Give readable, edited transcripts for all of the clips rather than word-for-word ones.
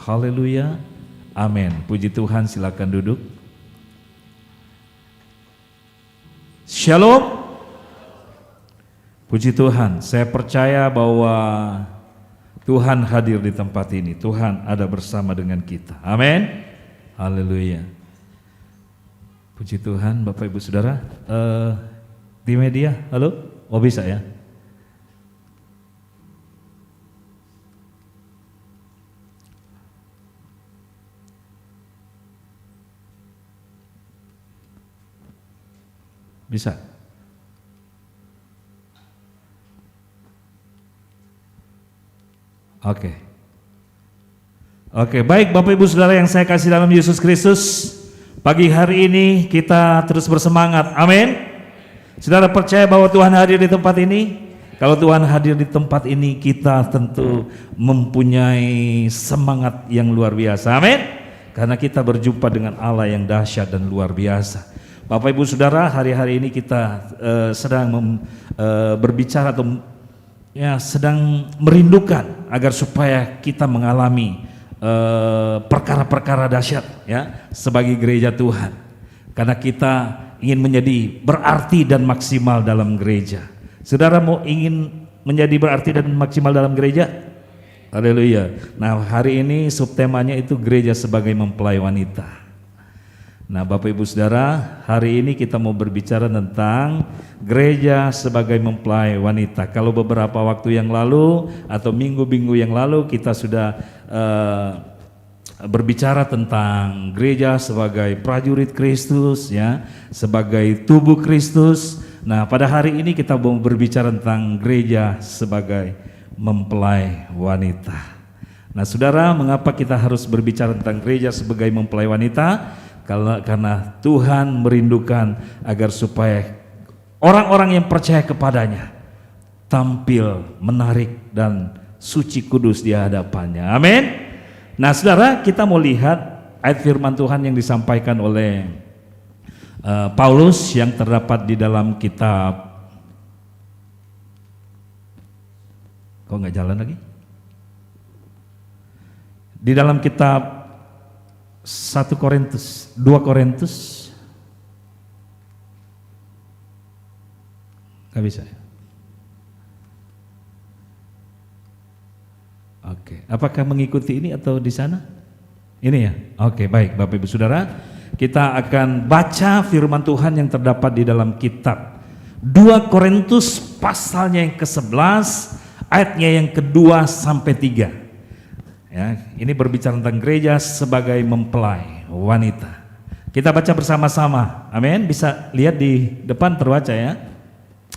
Haleluya. Amin. Puji Tuhan, silakan duduk. Shalom. Puji Tuhan, saya percaya bahwa Tuhan hadir di tempat ini. Tuhan ada bersama dengan kita. Amin. Haleluya. Puji Tuhan, Bapak Ibu Saudara. Di media, halo? Oh bisa ya? Bisa? Oke, baik Bapak Ibu Saudara yang saya kasih dalam Yesus Kristus, pagi hari ini kita terus bersemangat, amin. Saudara percaya bahwa Tuhan hadir di tempat ini? Kalau Tuhan hadir di tempat ini, kita tentu mempunyai semangat yang luar biasa, amin. Karena kita berjumpa dengan Allah yang dahsyat dan luar biasa. Bapak Ibu Saudara, hari-hari ini kita sedang berbicara atau sedang merindukan agar supaya kita mengalami perkara-perkara dahsyat ya sebagai gereja Tuhan. Karena kita ingin menjadi berarti dan maksimal dalam gereja. Saudara mau ingin menjadi berarti dan maksimal dalam gereja? Haleluya. Nah, hari ini subtemanya itu gereja sebagai mempelai wanita. Nah, Bapak Ibu Saudara, hari ini kita mau berbicara tentang gereja sebagai mempelai wanita. Kalau beberapa waktu yang lalu atau minggu-minggu yang lalu kita sudah berbicara tentang gereja sebagai prajurit Kristus ya, sebagai tubuh Kristus. Nah, pada hari ini kita mau berbicara tentang gereja sebagai mempelai wanita. Nah, Saudara, mengapa kita harus berbicara tentang gereja sebagai mempelai wanita? Karena Tuhan merindukan agar supaya orang-orang yang percaya kepadanya tampil menarik dan suci kudus di hadapannya. Amin. Nah, Saudara, kita mau lihat ayat firman Tuhan yang disampaikan oleh Paulus yang terdapat di dalam kitab. Kok nggak jalan lagi? Di dalam kitab 1 Korintus, 2 Korintus, nggak bisa ya? Oke, apakah mengikuti ini atau di sana? Ini ya? Oke, baik Bapak Ibu Saudara, kita akan baca firman Tuhan yang terdapat di dalam kitab 2 Korintus pasalnya yang ke-11, ayatnya yang ke-2 sampai 3. Ya, ini berbicara tentang gereja sebagai mempelai wanita. Kita baca bersama-sama. Amin. Bisa lihat di depan terbaca ya.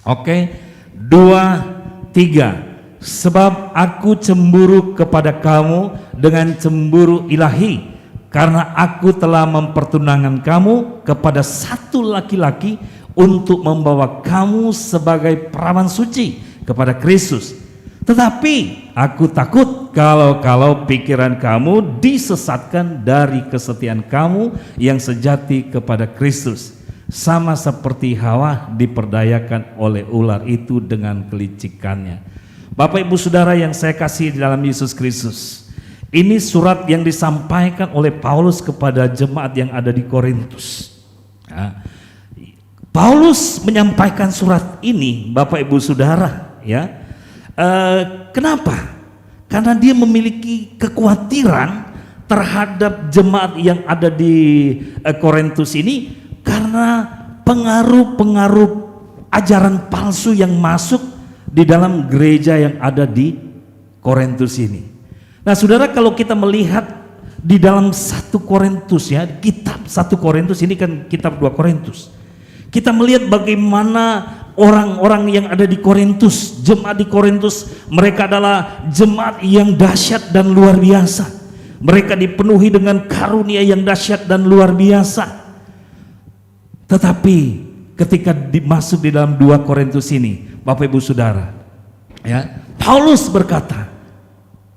Oke. 2, 3. Sebab aku cemburu kepada kamu dengan cemburu ilahi, karena aku telah mempertunangan kamu kepada satu laki-laki untuk membawa kamu sebagai perawan suci kepada Kristus. Tetapi aku takut kalau pikiran kamu disesatkan dari kesetiaan kamu yang sejati kepada Kristus, sama seperti Hawa diperdayakan oleh ular itu dengan kelicikannya. Bapak Ibu Saudara yang saya kasih di dalam Yesus Kristus, ini surat yang disampaikan oleh Paulus kepada jemaat yang ada di Korintus. Nah, Paulus menyampaikan surat ini, Bapak Ibu Saudara, ya. Kenapa? Karena dia memiliki kekhawatiran terhadap jemaat yang ada di Korintus ini, karena pengaruh-pengaruh ajaran palsu yang masuk di dalam gereja yang ada di Korintus ini. Nah, Saudara, kalau kita melihat di dalam 1 Korintus ya, kitab 1 Korintus ini kan kitab 2 Korintus. Kita melihat bagaimana orang-orang yang ada di Korintus, jemaat di Korintus, mereka adalah jemaat yang dahsyat dan luar biasa. Mereka dipenuhi dengan karunia yang dahsyat dan luar biasa. Tetapi ketika masuk di dalam 2 Korintus ini, Bapak Ibu Saudara, ya, Paulus berkata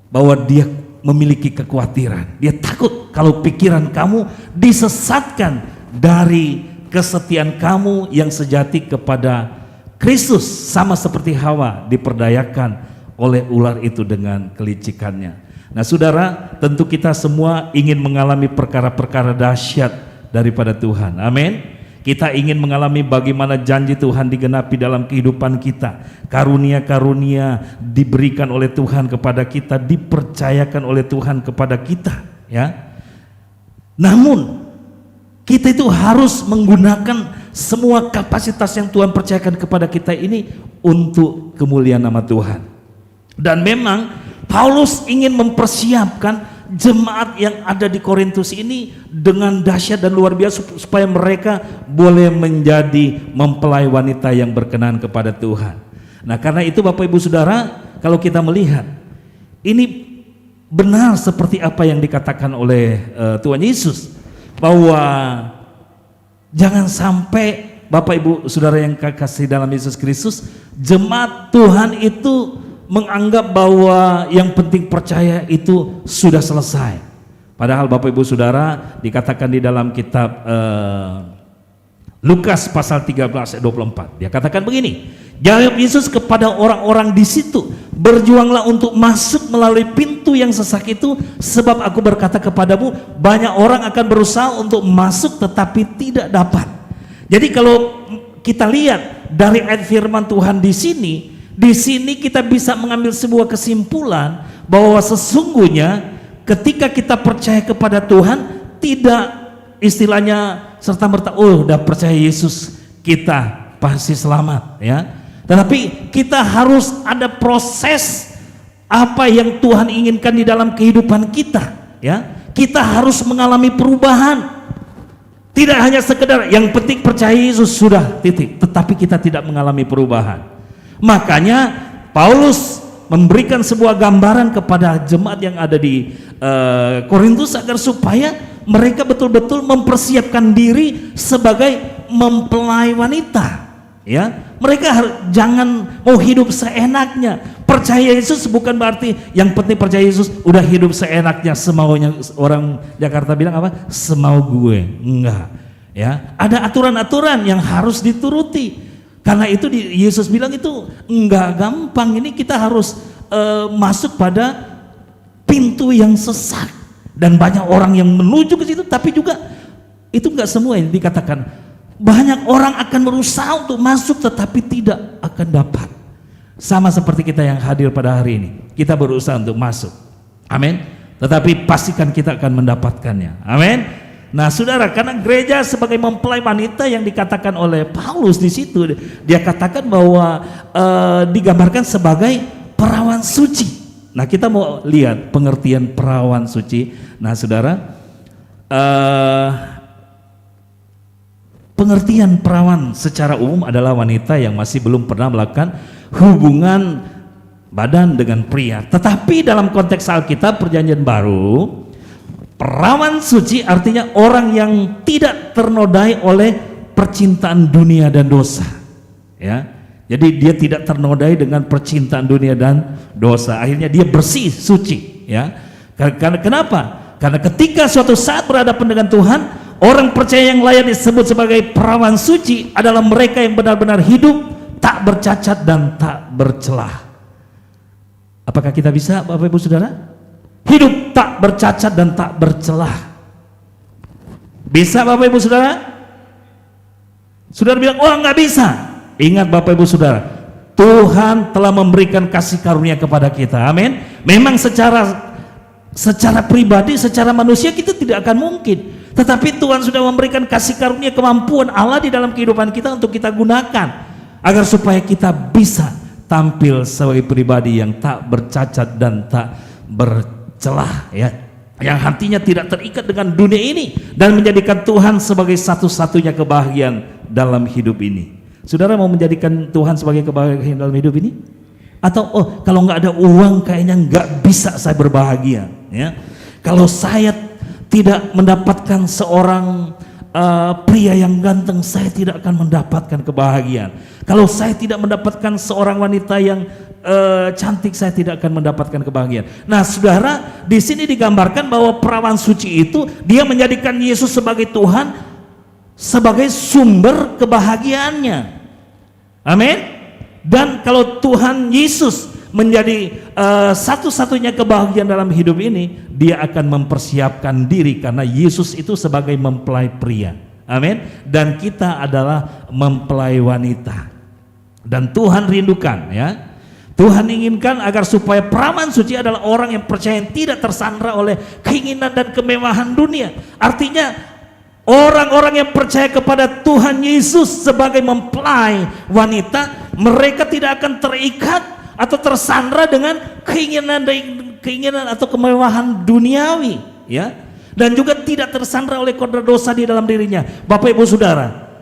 bahwa dia memiliki kekhawatiran. Dia takut kalau pikiran kamu disesatkan dari kesetiaan kamu yang sejati kepada Kristus, sama seperti Hawa diperdayakan oleh ular itu dengan kelicikannya. Nah saudara, tentu kita semua ingin mengalami perkara-perkara dahsyat daripada Tuhan. Amin. Kita ingin mengalami bagaimana janji Tuhan digenapi dalam kehidupan kita. Karunia-karunia diberikan oleh Tuhan kepada kita, dipercayakan oleh Tuhan kepada kita, ya. Namun kita itu harus menggunakan semua kapasitas yang Tuhan percayakan kepada kita ini untuk kemuliaan nama Tuhan. Dan memang Paulus ingin mempersiapkan jemaat yang ada di Korintus ini dengan dahsyat dan luar biasa supaya mereka boleh menjadi mempelai wanita yang berkenan kepada Tuhan. Nah, karena itu Bapak Ibu Saudara, kalau kita melihat ini benar seperti apa yang dikatakan oleh Tuhan Yesus, bahwa jangan sampai Bapak Ibu Saudara yang kasih dalam Yesus Kristus, jemaat Tuhan itu menganggap bahwa yang penting percaya itu sudah selesai. Padahal Bapak Ibu Saudara, dikatakan di dalam kitab Lukas pasal 13 ayat 24, dia katakan begini, jawab Yesus kepada orang-orang di situ, berjuanglah untuk masuk melalui pintu yang sesak itu, sebab aku berkata kepadamu, banyak orang akan berusaha untuk masuk tetapi tidak dapat. Jadi kalau kita lihat dari ayat firman Tuhan di sini kita bisa mengambil sebuah kesimpulan bahwa sesungguhnya ketika kita percaya kepada Tuhan, tidak istilahnya serta-merta udah percaya Yesus kita pasti selamat, ya. Tetapi kita harus ada proses apa yang Tuhan inginkan di dalam kehidupan kita, ya. Kita harus mengalami perubahan. Tidak hanya sekedar yang penting percaya Yesus sudah titik, tetapi kita tidak mengalami perubahan. Makanya Paulus memberikan sebuah gambaran kepada jemaat yang ada di Korintus agar supaya mereka betul-betul mempersiapkan diri sebagai mempelai wanita, ya. Mereka jangan mau hidup seenaknya. Percaya Yesus bukan berarti yang penting percaya Yesus udah hidup seenaknya, semaunya. Orang Jakarta bilang apa? Semau gue. Enggak, ya. Ada aturan-aturan yang harus dituruti. Karena itu Yesus bilang itu enggak gampang. Ini kita harus masuk pada pintu yang sesak, dan banyak orang yang menuju ke situ, tapi juga itu enggak semua yang dikatakan. Banyak orang akan berusaha untuk masuk tetapi tidak akan dapat. Sama seperti kita yang hadir pada hari ini, kita berusaha untuk masuk, amin. Tetapi pastikan kita akan mendapatkannya, amin. Nah saudara, karena gereja sebagai mempelai wanita yang dikatakan oleh Paulus di situ, dia katakan bahwa digambarkan sebagai perawan suci. Nah kita mau lihat pengertian perawan suci. Nah saudara, pengertian perawan secara umum adalah wanita yang masih belum pernah melakukan hubungan badan dengan pria. Tetapi dalam konteks Alkitab Perjanjian Baru, perawan suci artinya orang yang tidak ternodai oleh percintaan dunia dan dosa, ya. Jadi dia tidak ternodai dengan percintaan dunia dan dosa. Akhirnya dia bersih, suci, ya. Karena kenapa? Karena ketika suatu saat berhadapan dengan Tuhan, orang percaya yang layak disebut sebagai perawan suci adalah mereka yang benar-benar hidup tak bercacat dan tak bercelah. Apakah kita bisa, Bapak Ibu Saudara? Hidup tak bercacat dan tak bercelah. Bisa Bapak Ibu Saudara? Saudara bilang, oh nggak bisa. Ingat Bapak Ibu Saudara, Tuhan telah memberikan kasih karunia kepada kita, amin. Memang secara pribadi, secara manusia kita tidak akan mungkin, tetapi Tuhan sudah memberikan kasih karunia, kemampuan Allah di dalam kehidupan kita untuk kita gunakan agar supaya kita bisa tampil sebagai pribadi yang tak bercacat dan tak bercelah, ya, yang hatinya tidak terikat dengan dunia ini dan menjadikan Tuhan sebagai satu-satunya kebahagiaan dalam hidup ini. Saudara mau menjadikan Tuhan sebagai kebahagiaan dalam hidup ini? Atau oh kalau nggak ada uang kayaknya nggak bisa saya berbahagia, ya. Kalau saya tidak mendapatkan seorang pria yang ganteng, saya tidak akan mendapatkan kebahagiaan. Kalau saya tidak mendapatkan seorang wanita yang cantik, saya tidak akan mendapatkan kebahagiaan. Nah saudara, di sini digambarkan bahwa perawan suci itu dia menjadikan Yesus sebagai Tuhan, sebagai sumber kebahagiaannya, amin. Dan kalau Tuhan Yesus menjadi satu-satunya kebahagiaan dalam hidup ini, dia akan mempersiapkan diri karena Yesus itu sebagai mempelai pria. Amin. Dan kita adalah mempelai wanita. Dan Tuhan rindukan, ya. Tuhan inginkan agar supaya perawan suci adalah orang yang percaya, yang tidak tersandra oleh keinginan dan kemewahan dunia. Artinya orang-orang yang percaya kepada Tuhan Yesus sebagai mempelai wanita, mereka tidak akan terikat atau tersandra dengan keinginan atau kemewahan duniawi, ya. Dan juga tidak tersandra oleh kodrat dosa di dalam dirinya. Bapak Ibu Saudara,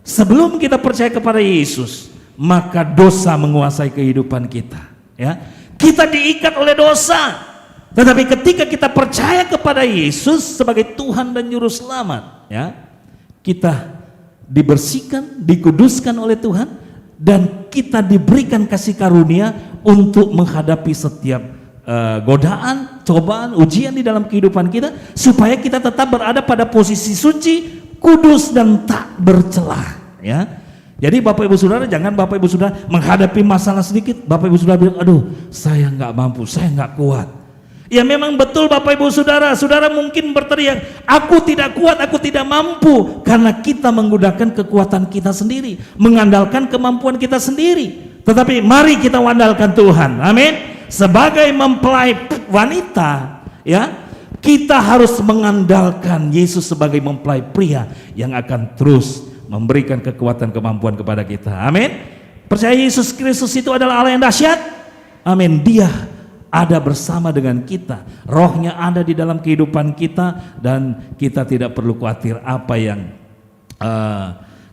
sebelum kita percaya kepada Yesus, maka dosa menguasai kehidupan kita, ya. Kita diikat oleh dosa. Tetapi ketika kita percaya kepada Yesus sebagai Tuhan dan Juru Selamat, ya, kita dibersihkan, dikuduskan oleh Tuhan, dan kita diberikan kasih karunia untuk menghadapi setiap godaan, cobaan, ujian di dalam kehidupan kita, supaya kita tetap berada pada posisi suci, kudus, dan tak bercelah, ya. Jadi Bapak Ibu Saudara, jangan Bapak Ibu Saudara menghadapi masalah sedikit, Bapak Ibu Saudara bilang, aduh saya nggak mampu, saya nggak kuat. Ya memang betul Bapak Ibu Saudara, saudara mungkin berteriak, aku tidak kuat, aku tidak mampu, karena kita menggunakan kekuatan kita sendiri, mengandalkan kemampuan kita sendiri. Tetapi mari kita andalkan Tuhan, amin. Sebagai mempelai wanita, ya, kita harus mengandalkan Yesus sebagai mempelai pria yang akan terus memberikan kekuatan kemampuan kepada kita. Amin. Percaya Yesus Kristus itu adalah Allah yang dahsyat. Amin. Dia ada bersama dengan kita. Rohnya ada di dalam kehidupan kita, dan kita tidak perlu khawatir apa yang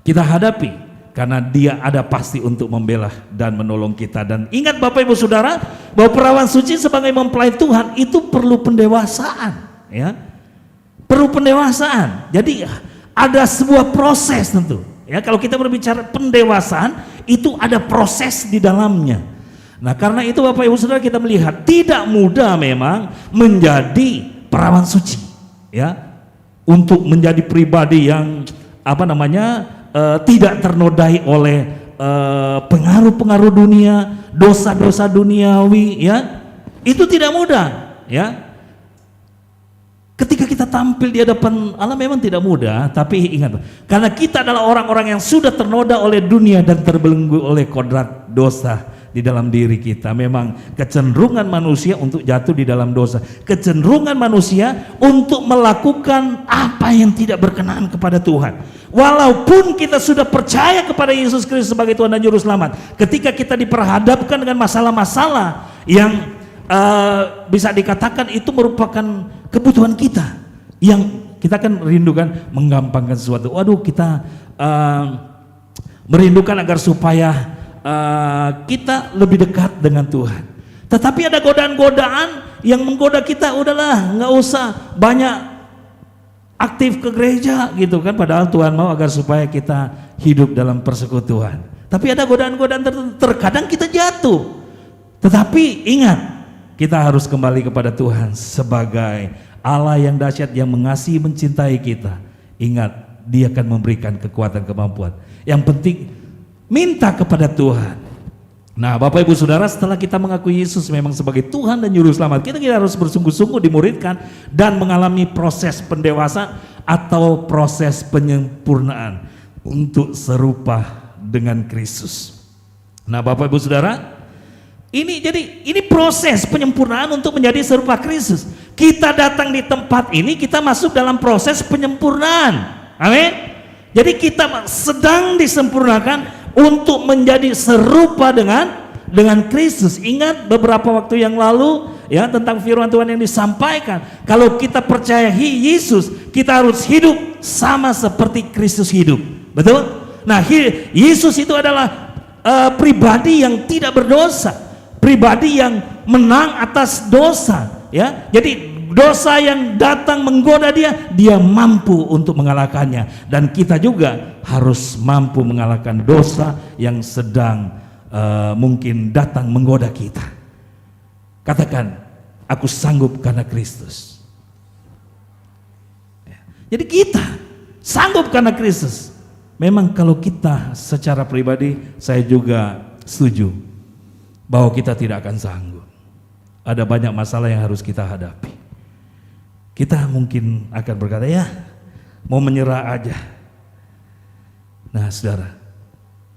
kita hadapi, karena dia ada pasti untuk membela dan menolong kita. Dan ingat Bapak Ibu Saudara, bahwa perawan suci sebagai mempelai Tuhan itu perlu pendewasaan, ya. Perlu pendewasaan. Jadi ada sebuah proses tentu, ya. Kalau kita berbicara pendewasaan, itu ada proses di dalamnya. Nah, karena itu Bapak Ibu Saudara, kita melihat tidak mudah memang menjadi perawan suci, ya, untuk menjadi pribadi yang tidak ternodai oleh pengaruh-pengaruh dunia, dosa-dosa duniawi, ya. Itu tidak mudah, ya. Ketika kita tampil di hadapan Allah memang tidak mudah, tapi ingat, karena kita adalah orang-orang yang sudah ternoda oleh dunia dan terbelenggu oleh kodrat dosa di dalam diri kita. Memang kecenderungan manusia untuk jatuh di dalam dosa, kecenderungan manusia untuk melakukan apa yang tidak berkenan kepada Tuhan. Walaupun kita sudah percaya kepada Yesus Kristus sebagai Tuhan dan Juru Selamat, ketika kita diperhadapkan dengan masalah-masalah yang bisa dikatakan itu merupakan kebutuhan kita, yang kita kan rindukan menggampangkan sesuatu. Waduh, kita merindukan agar supaya kita lebih dekat dengan Tuhan. Tetapi ada godaan-godaan yang menggoda kita, udahlah nggak usah banyak aktif ke gereja gitu kan, padahal Tuhan mau agar supaya kita hidup dalam persekutuan. Tapi ada godaan-godaan tertentu, terkadang kita jatuh. Tetapi ingat, kita harus kembali kepada Tuhan sebagai Allah yang dahsyat, yang mengasihi, mencintai kita. Ingat, Dia akan memberikan kekuatan, kemampuan. Yang penting minta kepada Tuhan. Nah, Bapak Ibu Saudara, setelah kita mengakui Yesus memang sebagai Tuhan dan Juru Selamat, kita harus bersungguh-sungguh dimuridkan dan mengalami proses pendewasaan atau proses penyempurnaan untuk serupa dengan Kristus. Nah, Bapak Ibu Saudara, ini proses penyempurnaan untuk menjadi serupa Kristus. Kita datang di tempat ini, kita masuk dalam proses penyempurnaan. Amin. Jadi kita sedang disempurnakan untuk menjadi serupa dengan Kristus. Ingat beberapa waktu yang lalu, ya, tentang firman Tuhan yang disampaikan. Kalau kita percaya Yesus, kita harus hidup sama seperti Kristus hidup. Betul? Nah, Yesus itu adalah pribadi yang tidak berdosa, pribadi yang menang atas dosa, ya. Jadi dosa yang datang menggoda dia mampu untuk mengalahkannya, dan kita juga harus mampu mengalahkan dosa yang sedang mungkin datang menggoda kita. Katakan, aku sanggup karena Kristus. Jadi kita sanggup karena Kristus. Memang kalau kita secara pribadi, saya juga setuju, bahwa kita tidak akan sanggup. Ada banyak masalah yang harus kita hadapi. Kita mungkin akan berkata, ya mau menyerah aja. Nah saudara,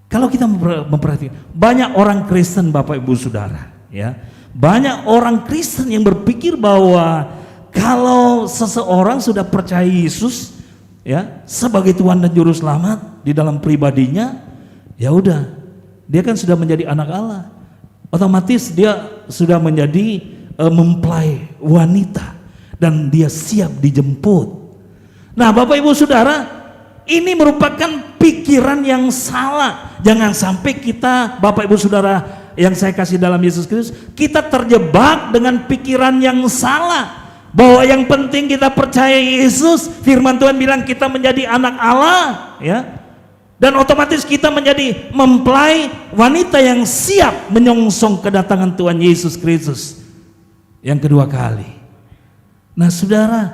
kalau kita memperhatikan banyak orang Kristen Bapak Ibu Saudara, ya, banyak orang Kristen yang berpikir bahwa kalau seseorang sudah percaya Yesus, ya, sebagai Tuhan dan Juru Selamat di dalam pribadinya, ya udah, dia kan sudah menjadi anak Allah. Otomatis dia sudah menjadi mempelai wanita dan dia siap dijemput. Nah, Bapak Ibu Saudara, ini merupakan pikiran yang salah. Jangan sampai kita, Bapak Ibu Saudara yang saya kasih dalam Yesus Kristus, kita terjebak dengan pikiran yang salah. Bahwa yang penting kita percaya Yesus, firman Tuhan bilang kita menjadi anak Allah, ya. Dan otomatis kita menjadi mempelai wanita yang siap menyongsong kedatangan Tuhan Yesus Kristus yang kedua kali. Nah, Saudara,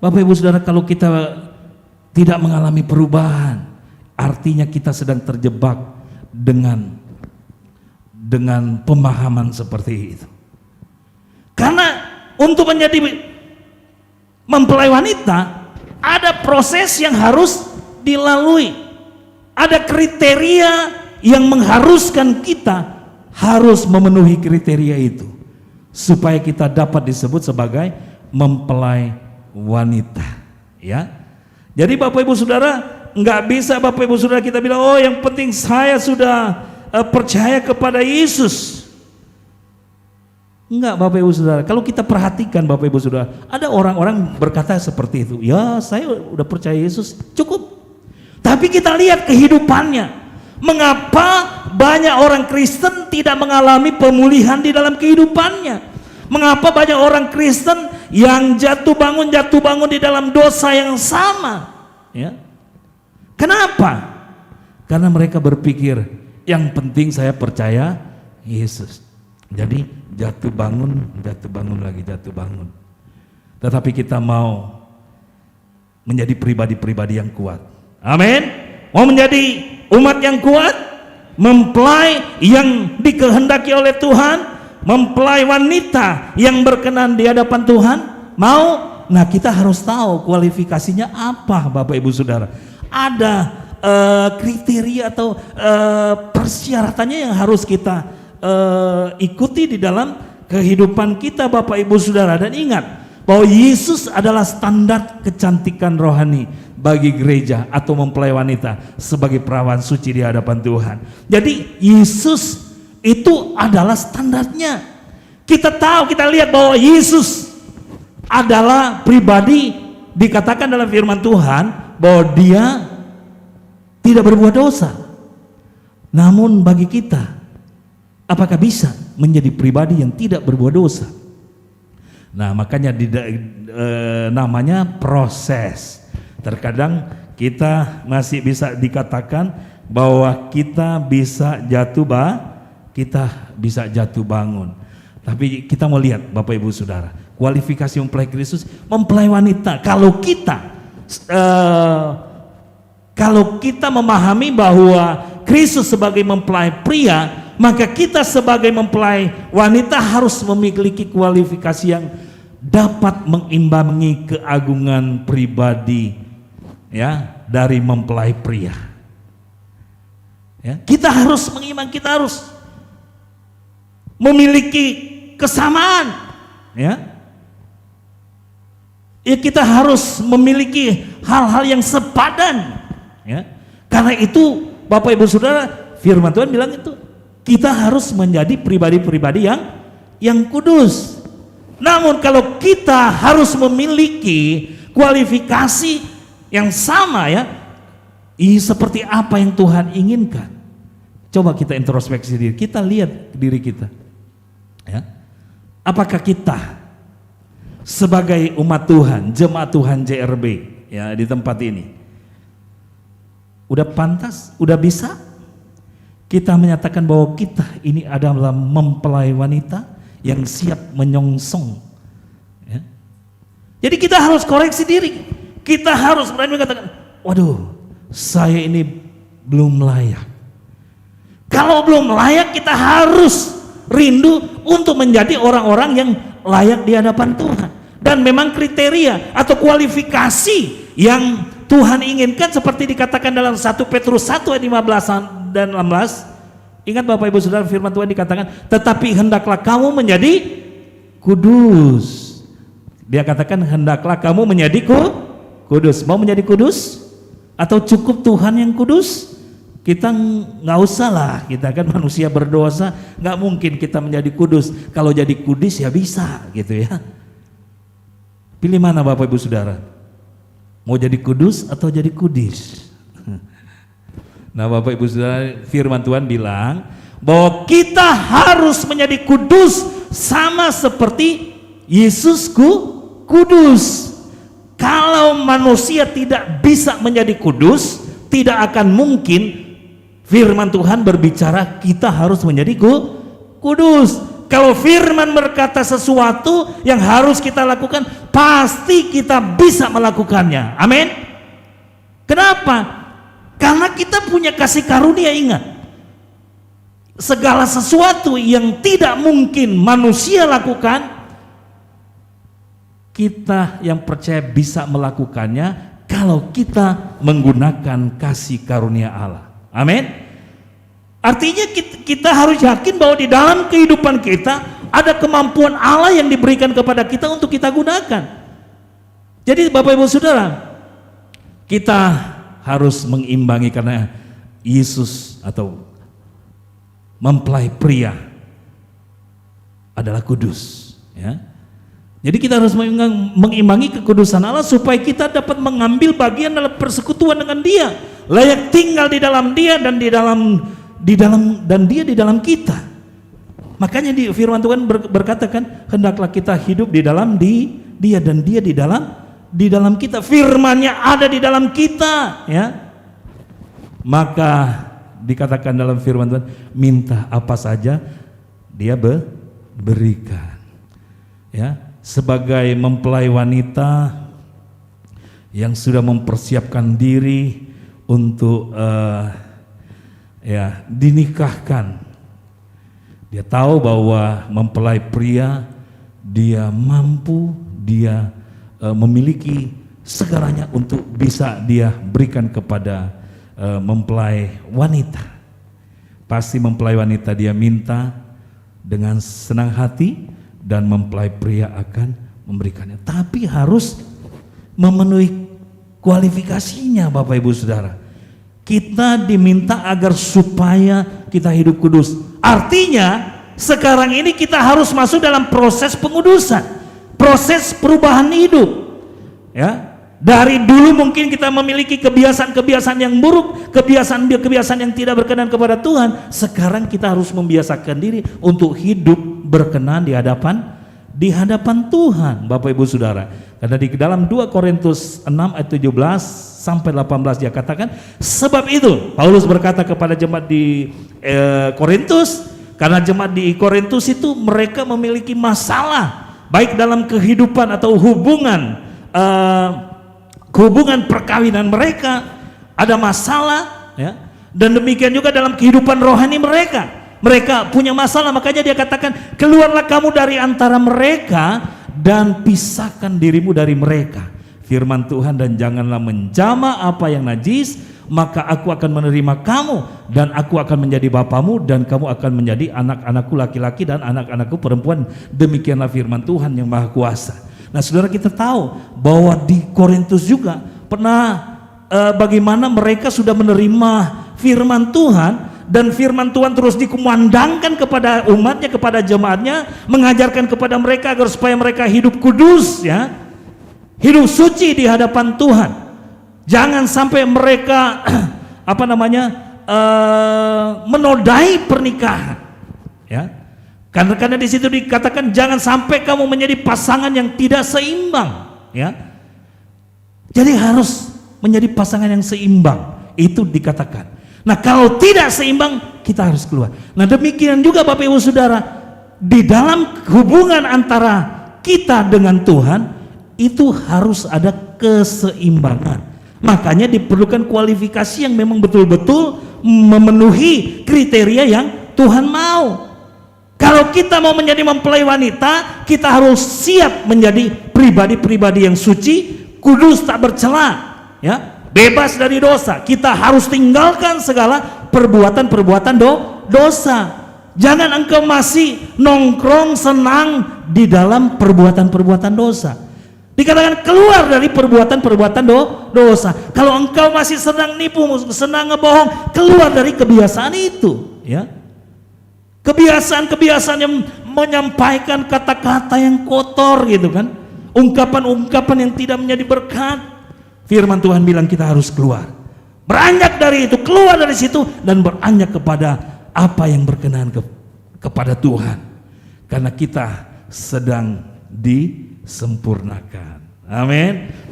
Bapak Ibu Saudara, kalau kita tidak mengalami perubahan, artinya kita sedang terjebak dengan pemahaman seperti itu. Karena untuk menjadi mempelai wanita ada proses yang harus dilalui, ada kriteria yang mengharuskan kita harus memenuhi kriteria itu supaya kita dapat disebut sebagai mempelai wanita, ya. Jadi Bapak Ibu Saudara, nggak bisa Bapak Ibu Saudara kita bilang, oh yang penting saya sudah percaya kepada Yesus. Enggak Bapak Ibu Saudara, kalau kita perhatikan Bapak Ibu Saudara, ada orang-orang berkata seperti itu, ya saya udah percaya Yesus, cukup. Tapi kita lihat kehidupannya, mengapa banyak orang Kristen tidak mengalami pemulihan di dalam kehidupannya? Mengapa banyak orang Kristen yang jatuh bangun di dalam dosa yang sama? Ya. Kenapa? Karena mereka berpikir, yang penting saya percaya Yesus. Jadi jatuh bangun lagi, jatuh bangun. Tetapi kita mau menjadi pribadi-pribadi yang kuat. Amin. Mau menjadi umat yang kuat, mempelai yang dikehendaki oleh Tuhan, mempelai wanita yang berkenan di hadapan Tuhan. Mau? Nah, kita harus tahu kualifikasinya apa, Bapak Ibu Saudara. Ada kriteria atau persyaratannya yang harus kita ikuti di dalam kehidupan kita, Bapak Ibu Saudara. Dan ingat bahwa Yesus adalah standar kecantikan rohani bagi gereja atau mempelai wanita sebagai perawan suci di hadapan Tuhan. Jadi Yesus itu adalah standarnya. Kita tahu, kita lihat bahwa Yesus adalah pribadi, dikatakan dalam firman Tuhan bahwa dia tidak berbuat dosa. Namun bagi kita, apakah bisa menjadi pribadi yang tidak berbuat dosa? Nah, makanya namanya proses. Terkadang kita masih bisa dikatakan bahwa kita bisa jatuh bangun. Tapi kita mau lihat Bapak Ibu Saudara, kualifikasi mempelai Kristus, mempelai wanita. Kalau kita memahami bahwa Kristus sebagai mempelai pria, maka kita sebagai mempelai wanita harus memiliki kualifikasi yang dapat mengimbangi keagungan pribadi, ya, dari mempelai pria. Ya, kita harus mengimbangi, kita harus memiliki kesamaan, ya. Ya, kita harus memiliki hal-hal yang sepadan, ya. Karena itu Bapak Ibu Saudara, firman Tuhan bilang itu kita harus menjadi pribadi-pribadi yang kudus. Namun kalau kita harus memiliki kualifikasi yang sama, ya, seperti apa yang Tuhan inginkan. Coba kita introspeksi diri, kita lihat diri kita, ya. Apakah kita sebagai umat Tuhan, jemaat Tuhan JRB, ya, di tempat ini udah pantas, udah bisa kita menyatakan bahwa kita ini adalah mempelai wanita yang siap menyongsong, ya. Jadi kita harus koreksi diri, kita harus berani mengatakan, waduh, saya ini belum layak. Kalau belum layak, kita harus rindu untuk menjadi orang-orang yang layak di hadapan Tuhan. Dan memang kriteria atau kualifikasi yang Tuhan inginkan seperti dikatakan dalam 1 Petrus 1 ayat 15 dan 16. Ingat Bapak Ibu Saudara, firman Tuhan dikatakan, tetapi hendaklah kamu menjadi kudus. Dia katakan hendaklah kamu menjadi kudus. Mau menjadi kudus? Atau cukup Tuhan yang kudus? Kita nggak usah lah, kita kan manusia berdosa, nggak mungkin kita menjadi kudus. Kalau jadi kudus ya bisa gitu ya. Pilih mana Bapak Ibu Saudara? Mau jadi kudus atau jadi kudis? Nah Bapak Ibu Saudara, firman Tuhan bilang bahwa kita harus menjadi kudus sama seperti Yesus kudus. Kalau manusia tidak bisa menjadi kudus, tidak akan mungkin firman Tuhan berbicara kita harus menjadi kudus. Kalau firman berkata sesuatu yang harus kita lakukan, pasti kita bisa melakukannya. Amin. Kenapa? Karena kita punya kasih karunia. Ingat, segala sesuatu yang tidak mungkin manusia lakukan, kita yang percaya bisa melakukannya kalau kita menggunakan kasih karunia Allah. Amin. Artinya kita harus yakin bahwa di dalam kehidupan kita ada kemampuan Allah yang diberikan kepada kita untuk kita gunakan. Jadi Bapak Ibu Saudara, kita harus mengimbangi karena Yesus atau mempelai pria adalah kudus, ya. Jadi kita harus mengimbangi kekudusan Allah supaya kita dapat mengambil bagian dalam persekutuan dengan Dia, layak tinggal di dalam Dia dan Dia di dalam kita. Makanya di firman Tuhan berkata kan, hendaklah kita hidup di dalam Dia dan Dia di dalam kita. Firman-Nya ada di dalam kita, ya. Maka dikatakan dalam firman Tuhan, minta apa saja Dia berikan. Ya. Sebagai mempelai wanita yang sudah mempersiapkan diri untuk dinikahkan, dia tahu bahwa mempelai pria dia mampu, dia memiliki segalanya untuk bisa dia berikan kepada mempelai wanita. Pasti mempelai wanita dia minta dengan senang hati, dan mempelai pria akan memberikannya. Tapi harus memenuhi kualifikasinya Bapak Ibu Saudara. Kita diminta agar supaya kita hidup kudus. Artinya sekarang ini kita harus masuk dalam proses pengudusan, proses perubahan hidup. Ya, dari dulu mungkin kita memiliki kebiasaan-kebiasaan yang buruk, kebiasaan yang tidak berkenan kepada Tuhan. Sekarang kita harus membiasakan diri untuk hidup berkenan di hadapan Tuhan, Bapak Ibu Saudara. Karena di dalam 2 Korintus 6 ayat 17 sampai 18 dia katakan, sebab itu Paulus berkata kepada jemaat di Korintus, karena jemaat di Korintus itu mereka memiliki masalah baik dalam kehidupan atau hubungan perkawinan mereka ada masalah, ya. Dan demikian juga dalam kehidupan rohani mereka punya masalah. Makanya dia katakan, keluarlah kamu dari antara mereka dan pisahkan dirimu dari mereka, firman Tuhan, dan janganlah menjamah apa yang najis, maka aku akan menerima kamu dan aku akan menjadi bapamu dan kamu akan menjadi anak-anakku laki-laki dan anak-anakku perempuan. Demikianlah firman Tuhan yang Maha Kuasa. Nah saudara, kita tahu bahwa di Korintus juga pernah bagaimana mereka sudah menerima firman Tuhan, dan firman Tuhan terus dikumandangkan kepada umatnya, kepada jemaatnya, mengajarkan kepada mereka agar supaya mereka hidup kudus, ya, hidup suci di hadapan Tuhan. Jangan sampai mereka menodai pernikahan, ya. Karena di situ dikatakan jangan sampai kamu menjadi pasangan yang tidak seimbang, ya. Jadi harus menjadi pasangan yang seimbang, itu dikatakan. Nah kalau tidak seimbang, kita harus keluar. Nah demikian juga Bapak Ibu Saudara, di dalam hubungan antara kita dengan Tuhan itu harus ada keseimbangan. Makanya diperlukan kualifikasi yang memang betul-betul memenuhi kriteria yang Tuhan mau. Kalau kita mau menjadi mempelai wanita, kita harus siap menjadi pribadi-pribadi yang suci, kudus, tak bercela, ya, bebas dari dosa. Kita harus tinggalkan segala perbuatan-perbuatan dosa. Jangan engkau masih nongkrong senang di dalam perbuatan-perbuatan dosa. Dikatakan keluar dari perbuatan-perbuatan dosa. Kalau engkau masih senang nipu, senang ngebohong, keluar dari kebiasaan itu, ya. Kebiasaan-kebiasaan yang menyampaikan kata-kata yang kotor gitu kan, ungkapan-ungkapan yang tidak menjadi berkat. Firman Tuhan bilang kita harus keluar, beranjak dari itu, keluar dari situ dan beranjak kepada apa yang berkenan kepada Tuhan, karena kita sedang disempurnakan. Amin.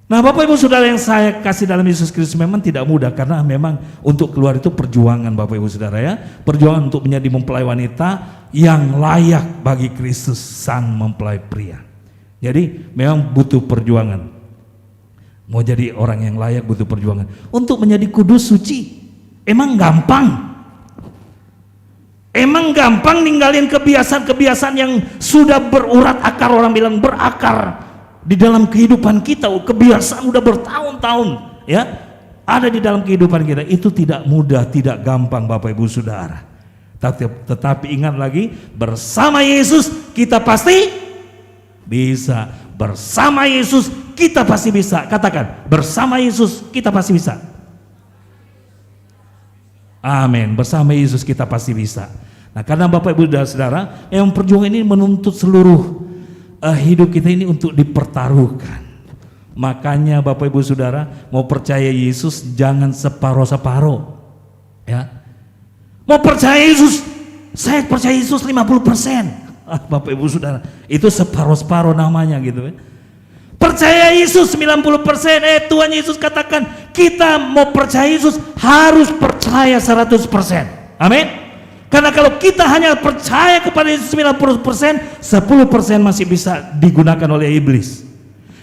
Nah, Bapak Ibu Saudara yang saya kasih dalam Yesus Kristus, memang tidak mudah, karena memang untuk keluar itu perjuangan, Bapak Ibu Saudara ya. Perjuangan untuk menjadi mempelai wanita yang layak bagi Kristus sang mempelai pria. Jadi memang butuh perjuangan. Mau jadi orang yang layak butuh perjuangan. Untuk menjadi kudus suci emang gampang. Emang gampang ninggalin kebiasaan-kebiasaan yang sudah berurat akar, orang bilang berakar di dalam kehidupan kita, kebiasaan udah bertahun-tahun ya ada di dalam kehidupan kita. Itu tidak mudah, tidak gampang, Bapak Ibu Saudara. Tetapi ingat lagi, bersama Yesus kita pasti bisa. Bersama Yesus kita pasti bisa. Katakan, bersama Yesus kita pasti bisa. Amin. Bersama Yesus kita pasti bisa. Nah, karena Bapak Ibu dan Saudara, yang perjuangan ini menuntut seluruh hidup kita ini untuk dipertaruhkan. Makanya Bapak Ibu Saudara, mau percaya Yesus jangan separoh-separoh, ya. Mau percaya Yesus, saya percaya Yesus 50%. Bapak Ibu Saudara, itu separoh-separoh namanya gitu ya. Percaya Yesus 90%. Tuhan Yesus katakan kita mau percaya Yesus harus percaya 100%. Amin. Karena kalau kita hanya percaya kepada Yesus 90%, 10% masih bisa digunakan oleh iblis.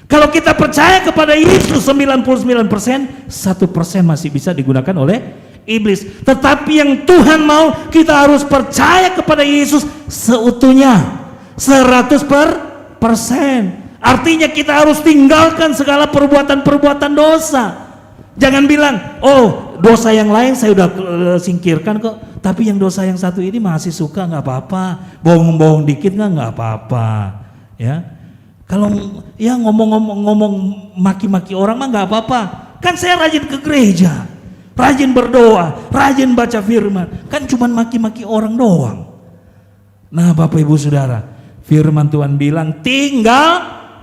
Kalau kita percaya kepada Yesus 99%, 1% masih bisa digunakan oleh iblis. Tetapi yang Tuhan mau, kita harus percaya kepada Yesus seutuhnya, 100%. Artinya kita harus tinggalkan segala perbuatan-perbuatan dosa. Jangan bilang, oh dosa yang lain saya udah singkirkan kok, tapi yang dosa yang satu ini masih suka, nggak apa-apa. Bohong-bohong dikit nggak apa-apa, ya. Kalau ya ngomong maki-maki orang mah nggak apa-apa. Kan saya rajin ke gereja, rajin berdoa, rajin baca firman. Kan cuman maki-maki orang doang. Nah, Bapak Ibu Saudara, firman Tuhan bilang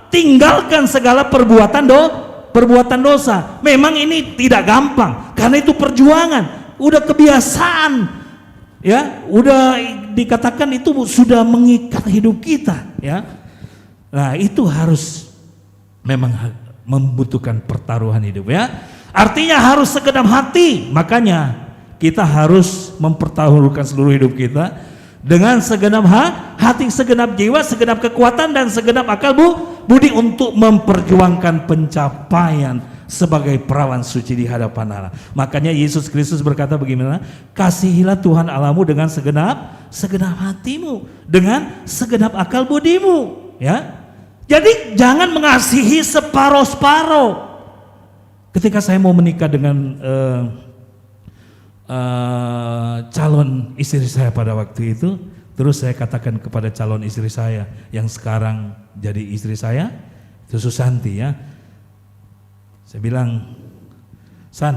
tinggalkan segala perbuatan dosa. Memang ini tidak gampang, karena itu perjuangan, udah kebiasaan, ya, udah dikatakan itu sudah mengikat hidup kita, ya. Nah, itu harus memang membutuhkan pertaruhan hidup, ya. Artinya harus segenap hati. Makanya kita harus mempertaruhkan seluruh hidup kita dengan segenap hati, segenap jiwa, segenap kekuatan dan segenap akal budi untuk memperjuangkan pencapaian sebagai perawan suci di hadapan Allah. Makanya Yesus Kristus berkata bagaimana? Kasihilah Tuhan Allahmu dengan segenap hatimu, dengan segenap akal budimu, ya. Jadi jangan mengasihi separoh-separoh. Ketika saya mau menikah dengan calon istri saya pada waktu itu, terus saya katakan kepada calon istri saya yang sekarang jadi istri saya, itu Susanti, ya. Saya bilang, San,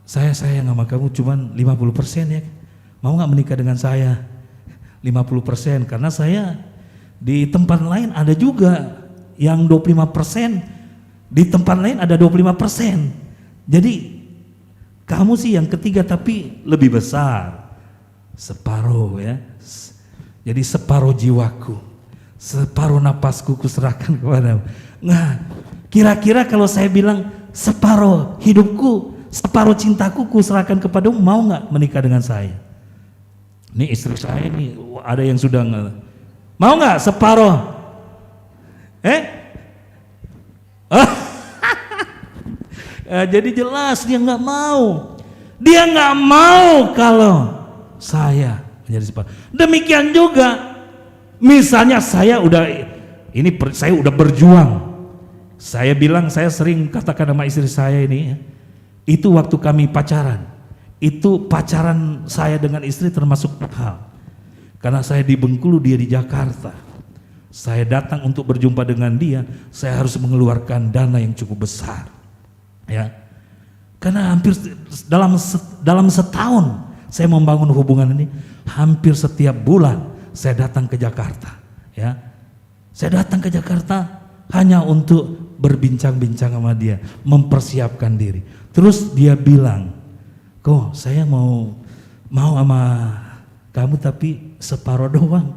saya sayang sama kamu cuman 50% ya. Mau gak menikah dengan saya? 50%, karena saya di tempat lain ada juga yang 25%, di tempat lain ada 25%. Jadi kamu sih yang ketiga tapi lebih besar, separuh, ya. Jadi separuh jiwaku, separuh napasku kuserahkan kepadamu. Nah, kira-kira kalau saya bilang separuh hidupku, separuh cintaku kuserahkan kepadamu, mau nggak menikah dengan saya? Ini istri saya ini ada yang sudah mau nggak separuh? Jadi jelas dia nggak mau. Dia nggak mau kalau saya menjadi separuh. Demikian juga, misalnya saya udah berjuang. Saya bilang, saya sering katakan sama istri saya ini, itu waktu kami pacaran. Itu pacaran saya dengan istri termasuk hal. Karena saya di Bengkulu, dia di Jakarta. Saya datang untuk berjumpa dengan dia, saya harus mengeluarkan dana yang cukup besar. Ya. Karena hampir dalam setahun saya membangun hubungan ini, hampir setiap bulan saya datang ke Jakarta, ya. Saya datang ke Jakarta hanya untuk berbincang-bincang sama dia, mempersiapkan diri. Terus dia bilang, "Kok saya mau sama kamu tapi separuh doang.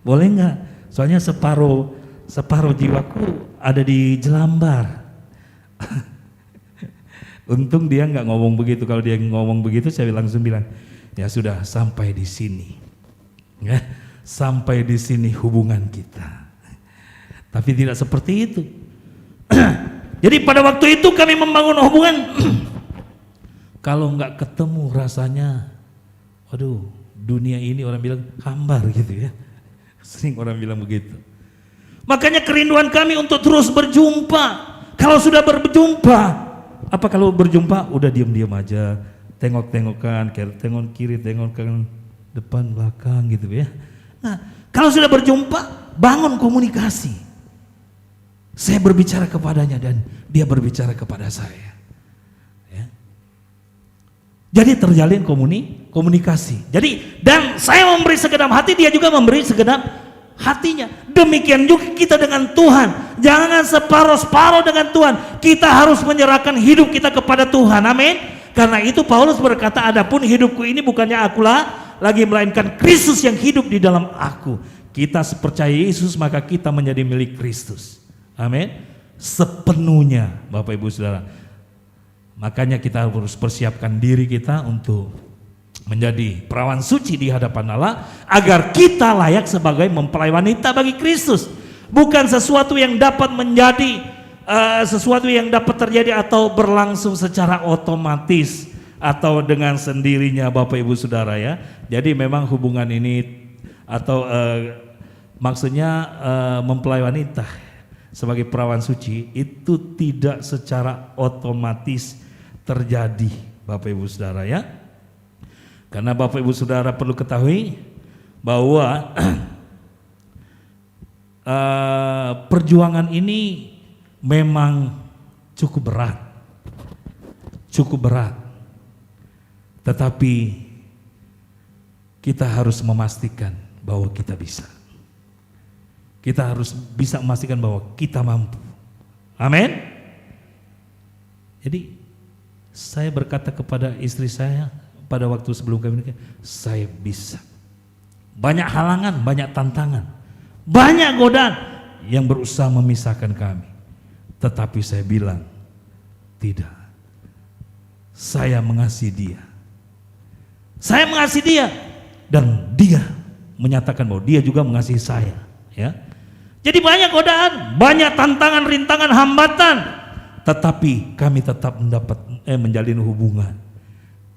Boleh nggak? Soalnya separuh jiwaku ada di Jelambar." Untung dia nggak ngomong begitu. Kalau dia ngomong begitu, saya langsung bilang, ya sudah, sampai di sini, ya, sampai di sini hubungan kita. Tapi tidak seperti itu. Jadi pada waktu itu kami membangun hubungan. Kalau nggak ketemu rasanya, aduh, dunia ini orang bilang hambar gitu ya. Sering orang bilang begitu. Makanya kerinduan kami untuk terus berjumpa. Kalau sudah berjumpa, apa kalau berjumpa udah diam-diam aja, tengok-tengokan, tengok kiri, tengok kanan, depan, belakang gitu ya. Nah, kalau sudah berjumpa, bangun komunikasi. Saya berbicara kepadanya dan dia berbicara kepada saya. Ya. Jadi terjalin komunikasi. Jadi, dan saya memberi segenap hati, dia juga memberi segenap hatinya. Demikian juga kita dengan Tuhan. Jangan separuh-separuh dengan Tuhan. Kita harus menyerahkan hidup kita kepada Tuhan. Amin. Karena itu Paulus berkata, adapun hidupku ini bukannya akulah lagi, melainkan Kristus yang hidup di dalam aku. Kita percaya Yesus, maka kita menjadi milik Kristus. Amin. Sepenuhnya, Bapak Ibu Saudara. Makanya kita harus persiapkan diri kita untuk menjadi perawan suci di hadapan Allah, agar kita layak sebagai mempelai wanita bagi Kristus. Bukan sesuatu yang dapat menjadi sesuatu yang dapat terjadi atau berlangsung secara otomatis atau dengan sendirinya, Bapak Ibu Saudara ya. Jadi memang hubungan ini atau maksudnya mempelai wanita sebagai perawan suci itu tidak secara otomatis terjadi, Bapak Ibu Saudara ya. Karena Bapak Ibu Saudara perlu ketahui bahwa perjuangan ini memang cukup berat. Tetapi kita harus memastikan bahwa kita bisa. Kita harus bisa memastikan bahwa kita mampu. Amin. Jadi saya berkata kepada istri saya pada waktu sebelum kami menikah, saya bisa. Banyak halangan, banyak tantangan, banyak godaan yang berusaha memisahkan kami. Tetapi saya bilang, tidak. Saya mengasihi dia. Saya mengasihi dia dan dia menyatakan bahwa dia juga mengasihi saya, ya. Jadi banyak godaan, banyak tantangan, rintangan, hambatan, tetapi kami tetap menjalin hubungan.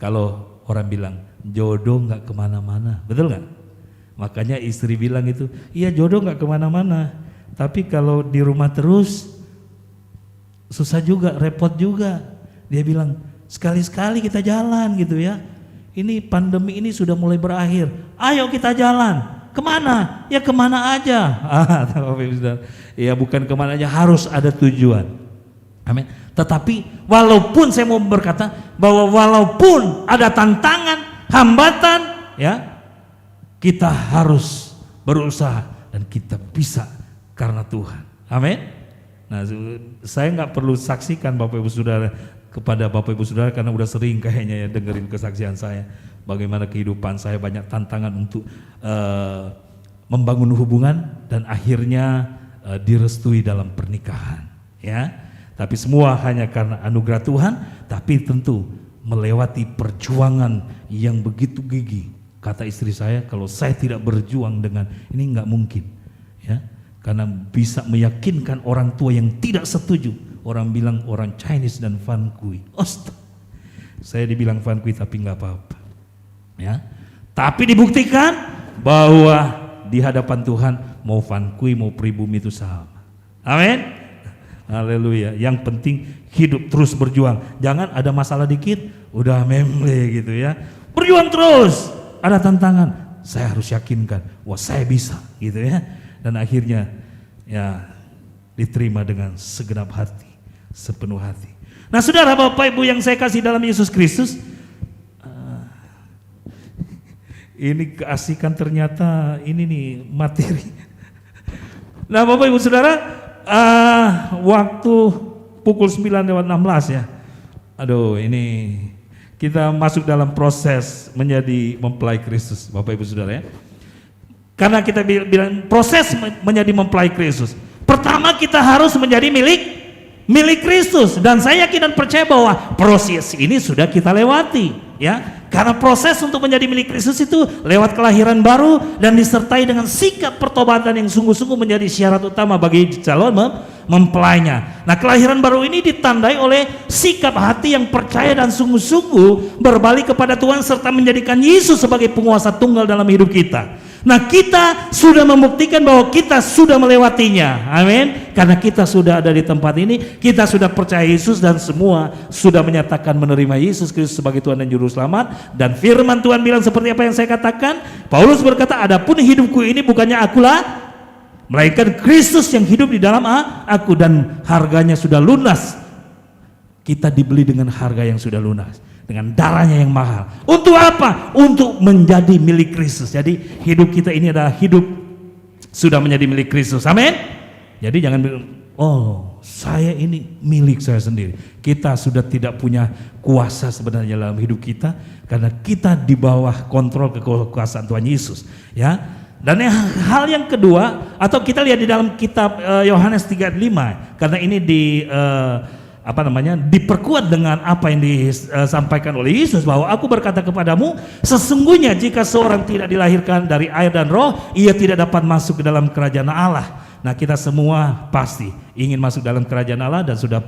Kalau orang bilang jodoh nggak kemana-mana, betul nggak? Makanya istri bilang itu, iya jodoh nggak kemana-mana, tapi kalau di rumah terus susah juga, repot juga. Dia bilang sekali-sekali kita jalan gitu ya. Ini pandemi ini sudah mulai berakhir, ayo kita jalan. Kemana? Ya kemana aja. Ya bukan kemana aja, harus ada tujuan. Amin. Tetapi walaupun saya mau berkata bahwa walaupun ada tantangan, hambatan, ya kita harus berusaha dan kita bisa karena Tuhan. Amin. Nah, saya nggak perlu saksikan Bapak Ibu Saudara kepada Bapak Ibu Saudara karena udah sering kayaknya ya dengerin kesaksian saya. Bagaimana kehidupan saya banyak tantangan untuk membangun hubungan dan akhirnya direstui dalam pernikahan, ya. Tapi semua hanya karena anugerah Tuhan, tapi tentu melewati perjuangan yang begitu gigih. Kata istri saya, kalau saya tidak berjuang dengan ini nggak mungkin, ya. Karena bisa meyakinkan orang tua yang tidak setuju. Orang bilang orang Chinese dan Fan Kui. Saya dibilang Fan Kui tapi nggak apa-apa. Ya, Tapi dibuktikan bahwa di hadapan Tuhan mau vankui mau pribumi itu sama. Amin. Haleluya. Yang penting hidup terus berjuang. Jangan ada masalah dikit udah memble gitu ya. Berjuang terus. Ada tantangan, saya harus yakinkan wah saya bisa gitu ya. Dan akhirnya ya diterima dengan segenap hati, sepenuh hati. Nah saudara Bapak Ibu yang saya kasih dalam Yesus Kristus, ini keasikan ternyata ini nih materi. Nah Bapak Ibu Saudara, waktu pukul 9:16 ya. Aduh ini kita masuk dalam proses menjadi mempelai Kristus Bapak Ibu Saudara ya. Karena kita bilang proses menjadi mempelai Kristus. Pertama kita harus menjadi milik Kristus, dan saya yakin dan percaya bahwa proses ini sudah kita lewati ya. Karena proses untuk menjadi milik Kristus itu lewat kelahiran baru dan disertai dengan sikap pertobatan yang sungguh-sungguh menjadi syarat utama bagi calon mempelainya. Nah, kelahiran baru ini ditandai oleh sikap hati yang percaya dan sungguh-sungguh berbalik kepada Tuhan serta menjadikan Yesus sebagai penguasa tunggal dalam hidup kita. Nah, kita sudah membuktikan bahwa kita sudah melewatinya. Amin. Karena kita sudah ada di tempat ini, kita sudah percaya Yesus dan semua sudah menyatakan menerima Yesus Kristus sebagai Tuhan dan Juru Selamat. Dan firman Tuhan bilang seperti apa yang saya katakan. Paulus berkata, adapun hidupku ini bukannya akulah, melainkan Kristus yang hidup di dalam aku, dan harganya sudah lunas. Kita dibeli dengan harga yang sudah lunas, dengan darahnya yang mahal. Untuk apa? Untuk menjadi milik Kristus. Jadi hidup kita ini adalah hidup sudah menjadi milik Kristus. Amin. Jadi jangan bilang, oh saya ini milik saya sendiri. Kita sudah tidak punya kuasa sebenarnya dalam hidup kita, karena kita di bawah kontrol kekuasaan Tuhan Yesus ya. Dan hal yang kedua, atau kita lihat di dalam kitab Yohanes 3:5, karena ini diperkuat dengan apa yang disampaikan oleh Yesus, bahwa aku berkata kepadamu, sesungguhnya jika seorang tidak dilahirkan dari air dan roh, ia tidak dapat masuk ke dalam kerajaan Allah. Nah, kita semua pasti ingin masuk dalam kerajaan Allah dan sudah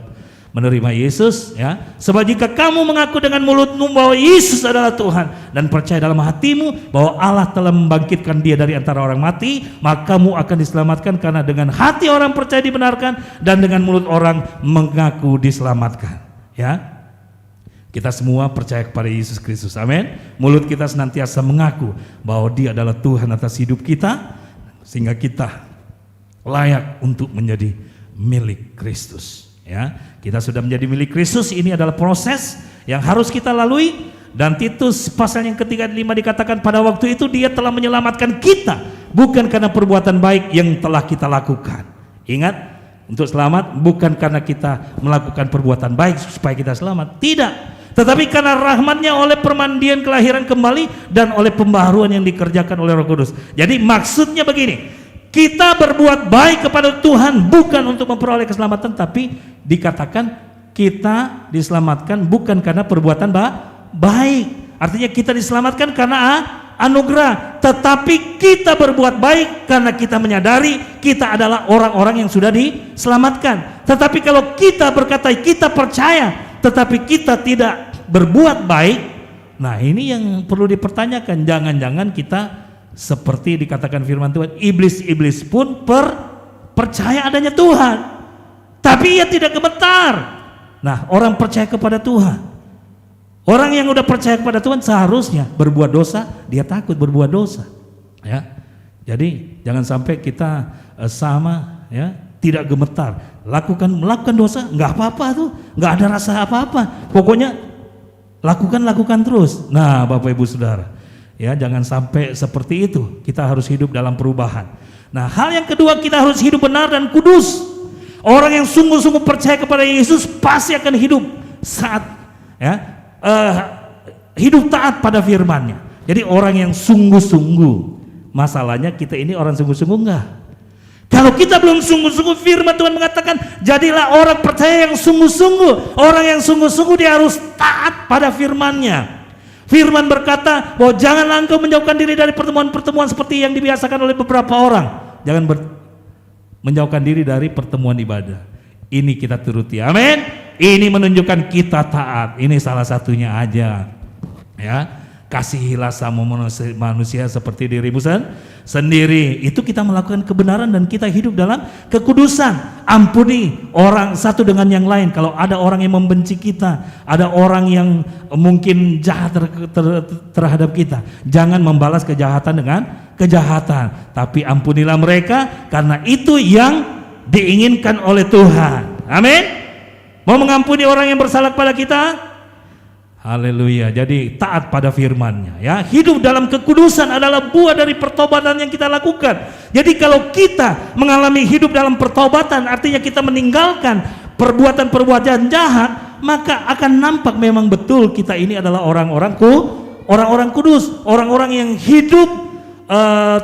menerima Yesus ya. Sebab jika kamu mengaku dengan mulutmu bahwa Yesus adalah Tuhan dan percaya dalam hatimu bahwa Allah telah membangkitkan dia dari antara orang mati, maka kamu akan diselamatkan. Karena dengan hati orang percaya dibenarkan dan dengan mulut orang mengaku diselamatkan ya. Kita semua percaya kepada Yesus Kristus, amin. Mulut kita senantiasa mengaku bahwa dia adalah Tuhan atas hidup kita, sehingga kita layak untuk menjadi milik Kristus ya. Kita sudah menjadi milik Kristus. Ini adalah proses yang harus kita lalui. Dan Titus pasal yang ketiga 5 dikatakan, pada waktu itu dia telah menyelamatkan kita bukan karena perbuatan baik yang telah kita lakukan. Ingat, untuk selamat bukan karena kita melakukan perbuatan baik supaya kita selamat, tidak, tetapi karena rahmat-Nya oleh permandian kelahiran kembali dan oleh pembaharuan yang dikerjakan oleh Roh Kudus. Jadi maksudnya begini, kita berbuat baik kepada Tuhan bukan untuk memperoleh keselamatan, tapi dikatakan kita diselamatkan bukan karena perbuatan baik. Artinya kita diselamatkan karena anugerah, tetapi kita berbuat baik karena kita menyadari kita adalah orang-orang yang sudah diselamatkan. Tetapi kalau kita berkata kita percaya tetapi kita tidak berbuat baik, nah ini yang perlu dipertanyakan. Jangan-jangan kita seperti dikatakan firman Tuhan, iblis-iblis pun percaya adanya Tuhan, tapi ia tidak gemetar. Nah, orang percaya kepada Tuhan, orang yang udah percaya kepada Tuhan seharusnya berbuat dosa, dia takut berbuat dosa ya. Jadi jangan sampai kita sama ya, tidak gemetar, melakukan dosa, nggak apa-apa tuh, nggak ada rasa apa-apa, pokoknya lakukan terus. Nah, Bapak Ibu Saudara ya, jangan sampai seperti itu. Kita harus hidup dalam perubahan. Nah, hal yang kedua, kita harus hidup benar dan kudus. Orang yang sungguh-sungguh percaya kepada Yesus pasti akan hidup hidup taat pada firman-Nya. Jadi orang yang sungguh-sungguh. Masalahnya kita ini orang sungguh-sungguh enggak. Kalau kita belum sungguh-sungguh, firman Tuhan mengatakan jadilah orang percaya yang sungguh-sungguh. Orang yang sungguh-sungguh dia harus taat pada firman-Nya. Firman berkata bahwa janganlah engkau menjauhkan diri dari pertemuan-pertemuan seperti yang dibiasakan oleh beberapa orang. Jangan menjauhkan diri dari pertemuan ibadah. Ini kita turuti, amin. Ini menunjukkan kita taat. Ini salah satunya aja ya. kasihilah sama manusia seperti dirimu sendiri. Itu kita melakukan kebenaran dan kita hidup dalam kekudusan. Ampuni orang satu dengan yang lain. Kalau ada orang yang membenci kita, ada orang yang mungkin jahat terhadap kita, jangan membalas kejahatan dengan kejahatan, tapi ampunilah mereka, karena itu yang diinginkan oleh Tuhan. Amin. Mau mengampuni orang yang bersalah kepada kita? Haleluya. Jadi taat pada firman-Nya, ya. Hidup dalam kekudusan adalah buah dari pertobatan yang kita lakukan. Jadi kalau kita mengalami hidup dalam pertobatan, artinya kita meninggalkan perbuatan-perbuatan jahat, maka akan nampak memang betul kita ini adalah orang-orang kudus, orang-orang yang hidup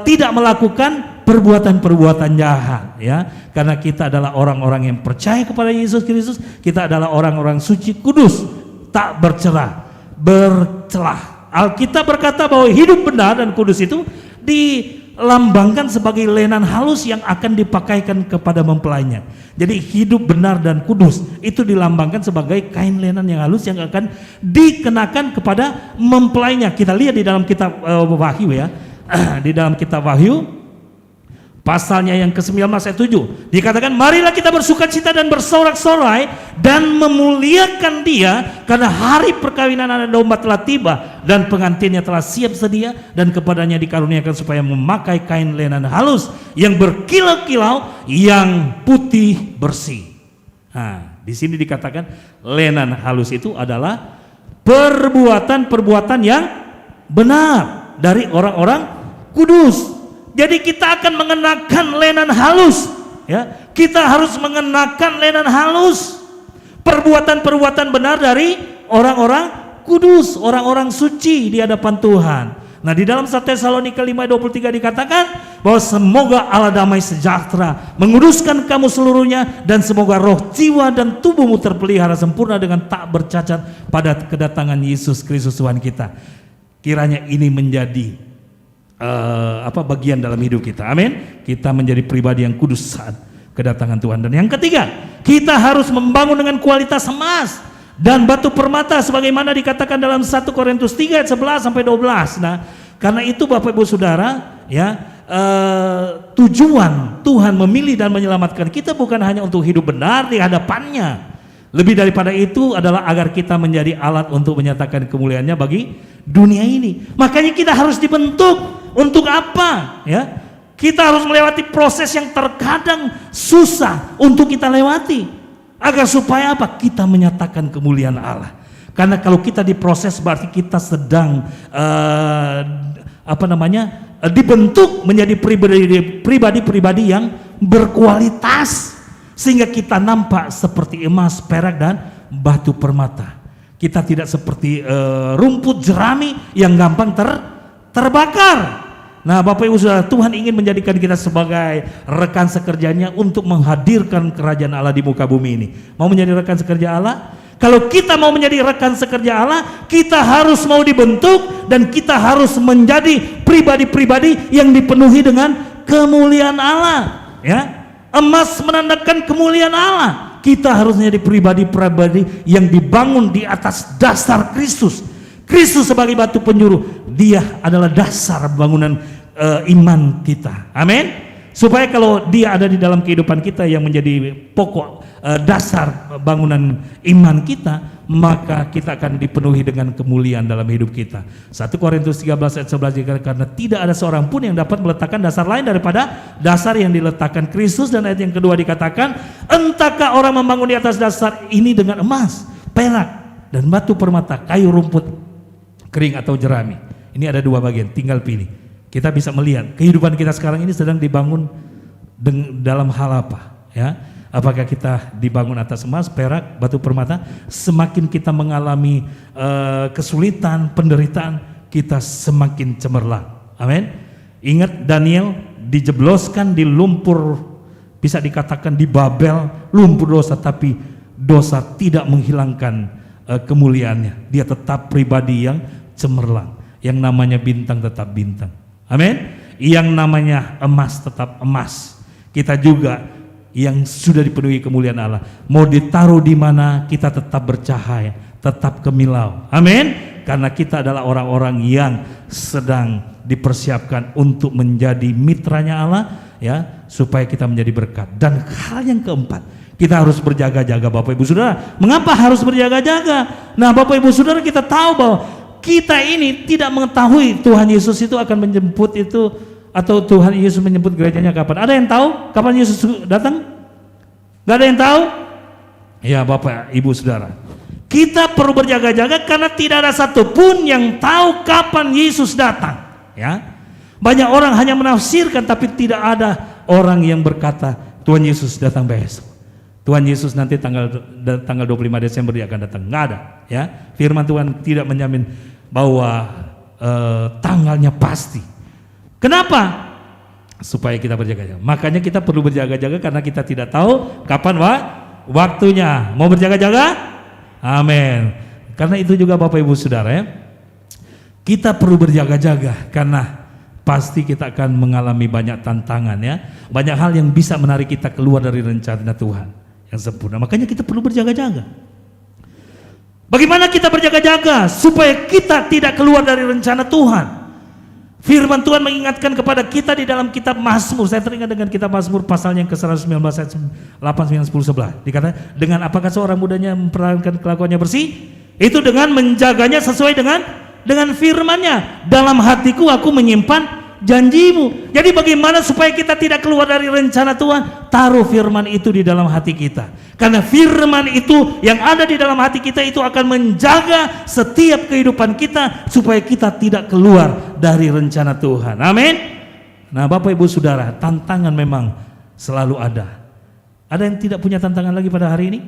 tidak melakukan perbuatan-perbuatan jahat, ya. Karena kita adalah orang-orang yang percaya kepada Yesus Kristus, kita adalah orang-orang suci kudus, tak bercelah. Alkitab berkata bahwa hidup benar dan kudus itu dilambangkan sebagai lenan halus yang akan dipakaikan kepada mempelainya. Jadi hidup benar dan kudus itu dilambangkan sebagai kain lenan yang halus yang akan dikenakan kepada mempelainya. Kita lihat di dalam kitab Wahyu, ya. Di dalam kitab Wahyu pasalnya yang ke-19 ayat 7 dikatakan, marilah kita bersukacita dan bersorak-sorai dan memuliakan Dia, karena hari perkawinan anak domba telah tiba dan pengantinnya telah siap sedia, dan kepadanya dikaruniakan supaya memakai kain lenan halus yang berkilau-kilau, yang putih bersih. Nah, di sini dikatakan lenan halus itu adalah perbuatan-perbuatan yang benar dari orang-orang kudus. Jadi kita akan mengenakan lenan halus, ya. Kita harus mengenakan lenan halus, perbuatan-perbuatan benar dari orang-orang kudus, orang-orang suci di hadapan Tuhan. Nah, di dalam 1 Tesalonika 5:23 dikatakan bahwa semoga Allah damai sejahtera menguduskan kamu seluruhnya, dan semoga roh, jiwa dan tubuhmu terpelihara sempurna dengan tak bercacat pada kedatangan Yesus Kristus Tuhan kita. Kiranya ini menjadi bagian dalam hidup kita. Amin. Kita menjadi pribadi yang kudus saat kedatangan Tuhan. Dan yang ketiga, kita harus membangun dengan kualitas emas dan batu permata sebagaimana dikatakan dalam 1 Korintus 3 ayat 11 sampai 12. Nah, karena itu Bapak Ibu Saudara, ya, tujuan Tuhan memilih dan menyelamatkan kita bukan hanya untuk hidup benar di hadapannya. Lebih daripada itu adalah agar kita menjadi alat untuk menyatakan kemuliaannya bagi dunia ini. Makanya kita harus dibentuk. Untuk apa? Ya, kita harus melewati proses yang terkadang susah untuk kita lewati, agar supaya apa? Kita menyatakan kemuliaan Allah. Karena kalau kita diproses berarti kita sedang dibentuk menjadi pribadi-pribadi yang berkualitas, sehingga kita nampak seperti emas, perak dan batu permata. Kita tidak seperti rumput jerami yang gampang terbakar. Nah, Bapak Ibu Saudara, Tuhan ingin menjadikan kita sebagai rekan sekerjanya untuk menghadirkan kerajaan Allah di muka bumi ini. Mau menjadi rekan sekerja Allah? Kalau kita mau menjadi rekan sekerja Allah, kita harus mau dibentuk dan kita harus menjadi pribadi-pribadi yang dipenuhi dengan kemuliaan Allah, ya. Emas menandakan kemuliaan Allah. Kita harus menjadi pribadi-pribadi yang dibangun di atas dasar Kristus. Kristus sebagai batu penjuru, Dia adalah dasar bangunan iman kita. Amin. Supaya kalau Dia ada di dalam kehidupan kita yang menjadi pokok dasar bangunan iman kita, maka kita akan dipenuhi dengan kemuliaan dalam hidup kita. 1 Korintus 13 ayat 11 dikatakan, karena tidak ada seorang pun yang dapat meletakkan dasar lain daripada dasar yang diletakkan Kristus. Dan ayat yang kedua dikatakan, entahkah orang membangun di atas dasar ini dengan emas, perak dan batu permata, kayu rumput kering atau jerami. Ini ada dua bagian, tinggal pilih. Kita bisa melihat kehidupan kita sekarang ini sedang dibangun dalam hal apa, ya? Apakah kita dibangun atas emas, perak, batu permata? Semakin kita mengalami kesulitan, penderitaan, kita semakin cemerlang. Amin. Ingat Daniel dijebloskan di lumpur, bisa dikatakan di Babel, lumpur dosa, tapi dosa tidak menghilangkan kemuliaannya. Dia tetap pribadi yang cemerlang. Yang namanya bintang tetap bintang. Amin. Yang namanya emas tetap emas. Kita juga yang sudah dipenuhi kemuliaan Allah, mau ditaruh di mana kita tetap bercahaya, tetap kemilau. Amin. Karena kita adalah orang-orang yang sedang dipersiapkan untuk menjadi mitranya Allah, ya, supaya kita menjadi berkat. Dan hal yang keempat, kita harus berjaga-jaga, Bapak Ibu Saudara. Mengapa harus berjaga-jaga? Nah, Bapak Ibu Saudara, kita tahu bahwa kita ini tidak mengetahui Tuhan Yesus itu akan menjemput itu, atau Tuhan Yesus menjemput gerejanya kapan. Ada yang tahu kapan Yesus datang? Gak ada yang tahu? Ya, Bapak Ibu Saudara, kita perlu berjaga-jaga karena tidak ada satupun yang tahu kapan Yesus datang. Ya, banyak orang hanya menafsirkan, tapi tidak ada orang yang berkata Tuhan Yesus datang besok. Tuhan Yesus nanti tanggal 25 Desember dia akan datang. Nggak ada. Ya, firman Tuhan tidak menjamin bahwa tanggalnya pasti. Kenapa? Supaya kita berjaga-jaga. Makanya kita perlu berjaga-jaga karena kita tidak tahu kapan waktunya. Mau berjaga-jaga? Amin. Karena itu juga Bapak Ibu Saudara, ya, kita perlu berjaga-jaga karena pasti kita akan mengalami banyak tantangan, ya. Banyak hal yang bisa menarik kita keluar dari rencana Tuhan yang sempurna. Makanya kita perlu berjaga-jaga. Bagaimana kita berjaga-jaga supaya kita tidak keluar dari rencana Tuhan? Firman Tuhan mengingatkan kepada kita di dalam kitab Mazmur. Saya teringat dengan kitab Mazmur pasal yang ke-119 ayat 8, 9, 10, 11. Dikatakan, dengan apakah seorang mudanya mempertahankan kelakuannya bersih? Itu dengan menjaganya sesuai dengan firman-Nya. Dalam hatiku aku menyimpan janjimu. Jadi bagaimana supaya kita tidak keluar dari rencana Tuhan? Taruh firman itu di dalam hati kita. Karena firman itu yang ada di dalam hati kita itu akan menjaga setiap kehidupan kita supaya kita tidak keluar dari rencana Tuhan. Amin. Nah, Bapak Ibu Saudara, tantangan memang selalu ada. Ada yang tidak punya tantangan lagi pada hari ini?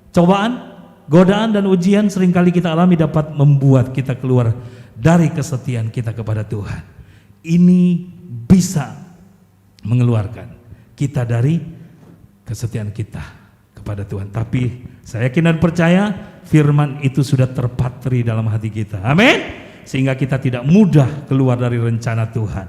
Cobaan, godaan dan ujian seringkali kita alami dapat membuat kita keluar dari kesetiaan kita kepada Tuhan. Ini bisa mengeluarkan kita dari kesetiaan kita kepada Tuhan. Tapi saya yakin dan percaya firman itu sudah terpatri dalam hati kita. Amin. Sehingga kita tidak mudah keluar dari rencana Tuhan.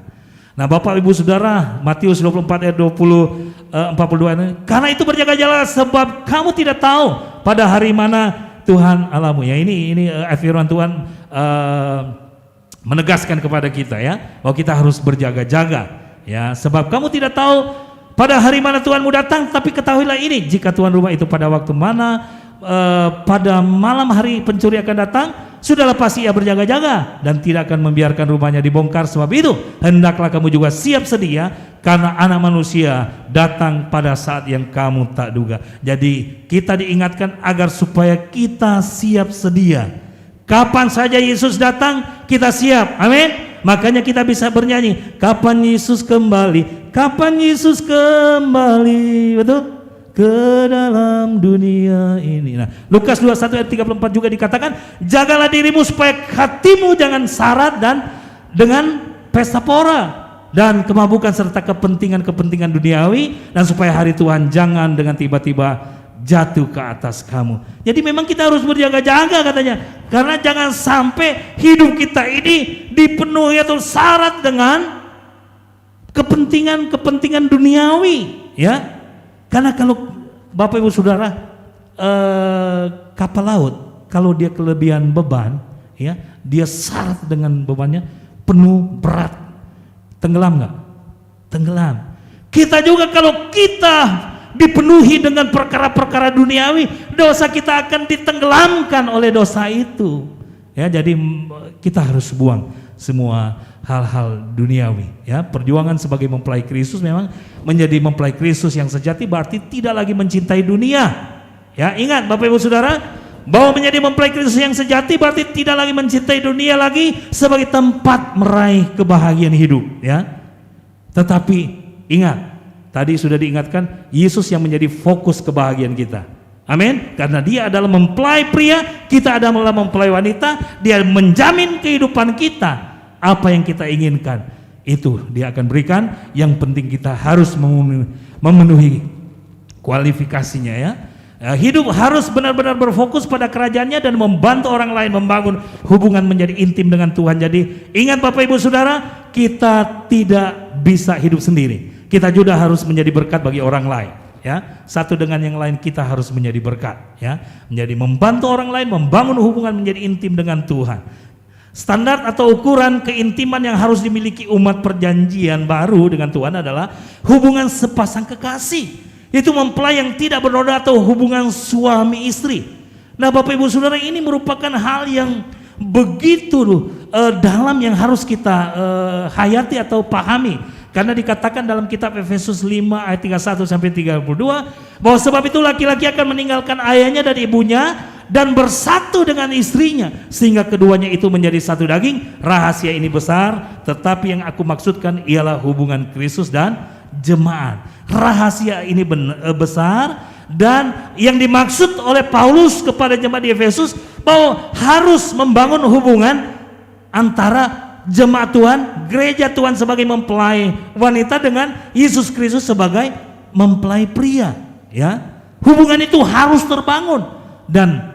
Nah, Bapak Ibu Saudara, Matius 24 ayat 42 ini, karena itu berjaga-jaga sebab kamu tidak tahu pada hari mana Tuhan Allahmu. Ya, ini firman Tuhan menegaskan kepada kita, ya, bahwa kita harus berjaga-jaga, ya, sebab kamu tidak tahu pada hari mana Tuhanmu datang. Tapi ketahuilah ini, jika Tuhan rumah itu pada waktu mana pada malam hari pencuri akan datang, sudahlah pasti ia berjaga-jaga dan tidak akan membiarkan rumahnya dibongkar. Sebab itu hendaklah kamu juga siap sedia, karena anak manusia datang pada saat yang kamu tak duga. Jadi kita diingatkan agar supaya kita siap sedia. Kapan saja Yesus datang, kita siap. Amin. Makanya kita bisa bernyanyi, kapan Yesus kembali, kapan Yesus kembali, betul, ke dalam dunia ini. Nah, Lukas 21 ayat 34 juga dikatakan, jagalah dirimu supaya hatimu jangan syarat dan dengan pesta pora dan kemabukan serta kepentingan-kepentingan duniawi, dan supaya hari Tuhan jangan dengan tiba-tiba jatuh ke atas kamu. Jadi memang kita harus berjaga-jaga katanya, karena jangan sampai hidup kita ini dipenuhi atau syarat dengan kepentingan-kepentingan duniawi, ya. Karena kalau Bapak Ibu Saudara, kapal laut kalau dia kelebihan beban, ya, dia syarat dengan bebannya penuh berat, tenggelam nggak? Tenggelam. Kita juga kalau kita dipenuhi dengan perkara-perkara duniawi, dosa kita akan ditenggelamkan oleh dosa itu. Ya, jadi kita harus buang semua hal-hal duniawi. Ya, perjuangan sebagai mempelai Kristus memang menjadi mempelai Kristus yang sejati berarti tidak lagi mencintai dunia. Ya, ingat Bapak Ibu Saudara, bahwa menjadi mempelai Kristus yang sejati berarti tidak lagi mencintai dunia lagi sebagai tempat meraih kebahagiaan hidup. Ya, tetapi ingat, tadi sudah diingatkan, Yesus yang menjadi fokus kebahagiaan kita. Amin. Karena dia adalah mempelai pria, kita adalah mempelai wanita. Dia menjamin kehidupan kita. Apa yang kita inginkan itu dia akan berikan. Yang penting kita harus memenuhi kualifikasinya, ya. Hidup harus benar-benar berfokus pada kerajaannya dan membantu orang lain membangun hubungan menjadi intim dengan Tuhan. Jadi ingat Bapak Ibu Saudara, kita tidak bisa hidup sendiri. Kita juga harus menjadi berkat bagi orang lain, ya. Satu dengan yang lain kita harus menjadi berkat, ya. Menjadi membantu orang lain membangun hubungan menjadi intim dengan Tuhan. Standar atau ukuran keintiman yang harus dimiliki umat perjanjian baru dengan Tuhan adalah hubungan sepasang kekasih. Itu mempelai yang tidak bernoda atau hubungan suami istri. Nah Bapak Ibu Saudara, ini merupakan hal yang begitu dalam yang harus kita hayati atau pahami. Karena dikatakan dalam kitab Efesus 5 ayat 31 sampai 32 bahwa sebab itu laki-laki akan meninggalkan ayahnya dan ibunya dan bersatu dengan istrinya sehingga keduanya itu menjadi satu daging. Rahasia ini besar, tetapi yang aku maksudkan ialah hubungan Kristus dan jemaat. Rahasia ini besar, dan yang dimaksud oleh Paulus kepada jemaat di Efesus bahwa harus membangun hubungan antara jemaat Tuhan, gereja Tuhan sebagai mempelai wanita dengan Yesus Kristus sebagai mempelai pria. Ya, hubungan itu harus terbangun dan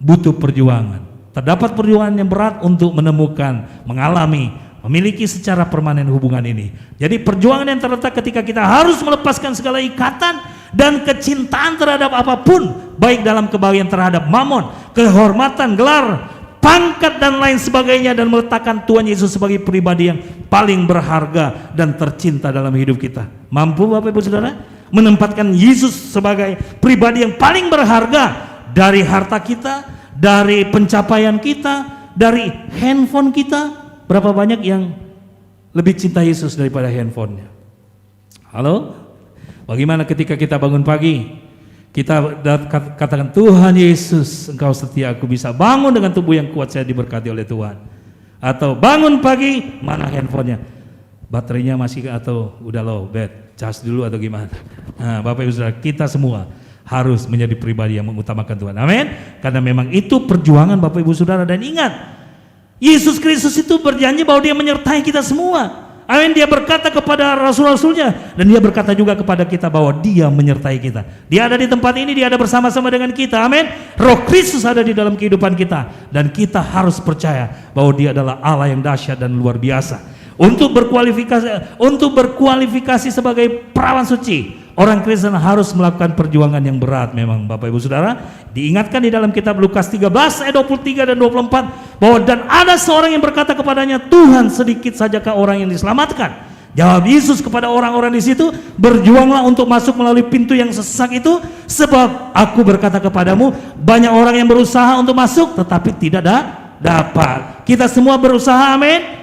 butuh perjuangan. Terdapat perjuangan yang berat untuk menemukan, mengalami, memiliki secara permanen hubungan ini. Jadi perjuangan yang terletak ketika kita harus melepaskan segala ikatan dan kecintaan terhadap apapun, baik dalam kebahagiaan terhadap mamon, kehormatan, gelar, pangkat dan lain sebagainya, dan meletakkan Tuhan Yesus sebagai pribadi yang paling berharga dan tercinta dalam hidup kita. Mampu Bapak Ibu Saudara menempatkan Yesus sebagai pribadi yang paling berharga dari harta kita, dari pencapaian kita, dari handphone kita. Berapa banyak yang lebih cinta Yesus daripada handphonenya? Halo? Bagaimana ketika kita bangun pagi, kita katakan, Tuhan Yesus, Engkau setia, aku bisa bangun dengan tubuh yang kuat, saya diberkati oleh Tuhan. Atau bangun pagi, mana handphonenya? Baterainya masih atau udah low, bed, cas dulu atau gimana? Nah, Bapak Ibu Saudara, kita semua harus menjadi pribadi yang mengutamakan Tuhan. Amin. Karena memang itu perjuangan Bapak Ibu Saudara. Dan ingat, Yesus Kristus itu berjanji bahwa Dia menyertai kita semua. Amin. Dia berkata kepada rasul-rasulnya, dan Dia berkata juga kepada kita bahwa Dia menyertai kita. Dia ada di tempat ini, Dia ada bersama-sama dengan kita. Amin. Roh Kristus ada di dalam kehidupan kita, dan kita harus percaya bahwa Dia adalah Allah yang dahsyat dan luar biasa. Untuk berkualifikasi sebagai perawan suci, orang Kristen harus melakukan perjuangan yang berat. Memang Bapak Ibu Saudara, diingatkan di dalam kitab Lukas 13 ayat 23 dan 24 bahwa dan ada seorang yang berkata kepadanya, Tuhan, sedikit sajakah orang yang diselamatkan? Jawab Yesus kepada orang-orang di situ, berjuanglah untuk masuk melalui pintu yang sesak itu, sebab aku berkata kepadamu, banyak orang yang berusaha untuk masuk tetapi tidak dapat. Kita semua berusaha, amin.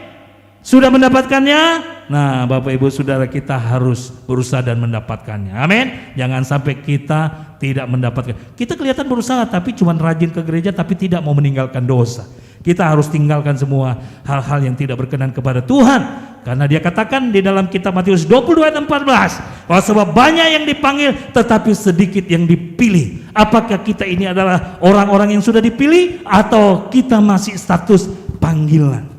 Sudah mendapatkannya? Nah, Bapak Ibu Saudara, kita harus berusaha dan mendapatkannya. Amin. Jangan sampai kita tidak mendapatkan. Kita kelihatan berusaha tapi cuma rajin ke gereja tapi tidak mau meninggalkan dosa. Kita harus tinggalkan semua hal-hal yang tidak berkenan kepada Tuhan. Karena Dia katakan di dalam kitab Matius 22 ayat 14 bahwa sebab banyak yang dipanggil tetapi sedikit yang dipilih. Apakah kita ini adalah orang-orang yang sudah dipilih atau kita masih status panggilan?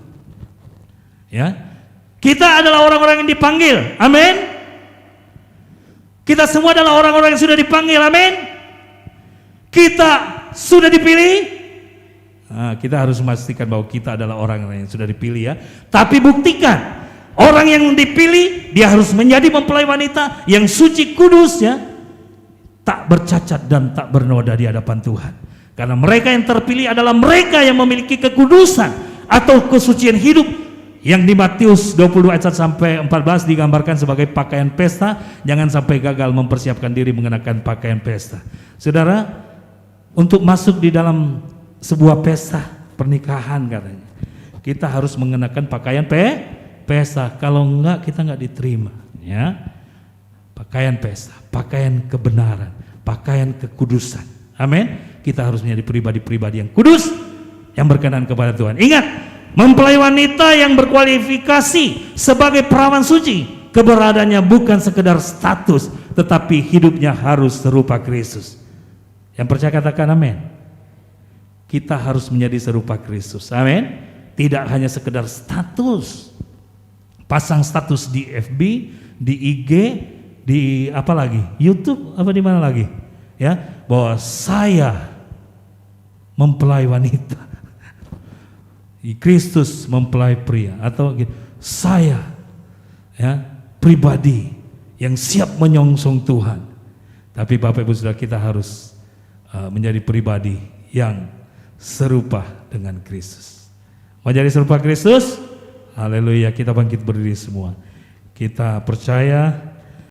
Ya, kita adalah orang-orang yang dipanggil, amin. Kita semua adalah orang-orang yang sudah dipanggil, amin. Kita sudah dipilih. Nah, kita harus memastikan bahwa kita adalah orang-orang yang sudah dipilih, ya. Tapi buktikan, orang yang dipilih dia harus menjadi mempelai wanita yang suci, kudus, ya, tak bercacat dan tak bernoda di hadapan Tuhan. Karena mereka yang terpilih adalah mereka yang memiliki kekudusan atau kesucian hidup, yang di Matius 22 ayat 1 sampai 14 digambarkan sebagai pakaian pesta. Jangan sampai gagal mempersiapkan diri mengenakan pakaian pesta. Saudara, untuk masuk di dalam sebuah pesta pernikahan katanya, kita harus mengenakan pakaian pesta. Kalau enggak, kita enggak diterima, ya. Pakaian pesta, pakaian kebenaran, pakaian kekudusan. Amin. Kita harus menjadi pribadi-pribadi yang kudus, yang berkenan kepada Tuhan. Ingat, mempelai wanita yang berkualifikasi sebagai perawan suci, keberadaannya bukan sekedar status, tetapi hidupnya harus serupa Kristus. Yang percaya katakan amin. Kita harus menjadi serupa Kristus, amin. Tidak hanya sekedar status, pasang status di FB, di IG, di apa lagi, YouTube, apa di mana lagi, ya, bahwa saya mempelai wanita, Kristus mempelai pria, atau saya, ya, pribadi yang siap menyongsong Tuhan. Tapi Bapak Ibu Saudara, kita harus menjadi pribadi yang serupa dengan Kristus. Mau jadi serupa Kristus? Haleluya, kita bangkit berdiri semua. Kita percaya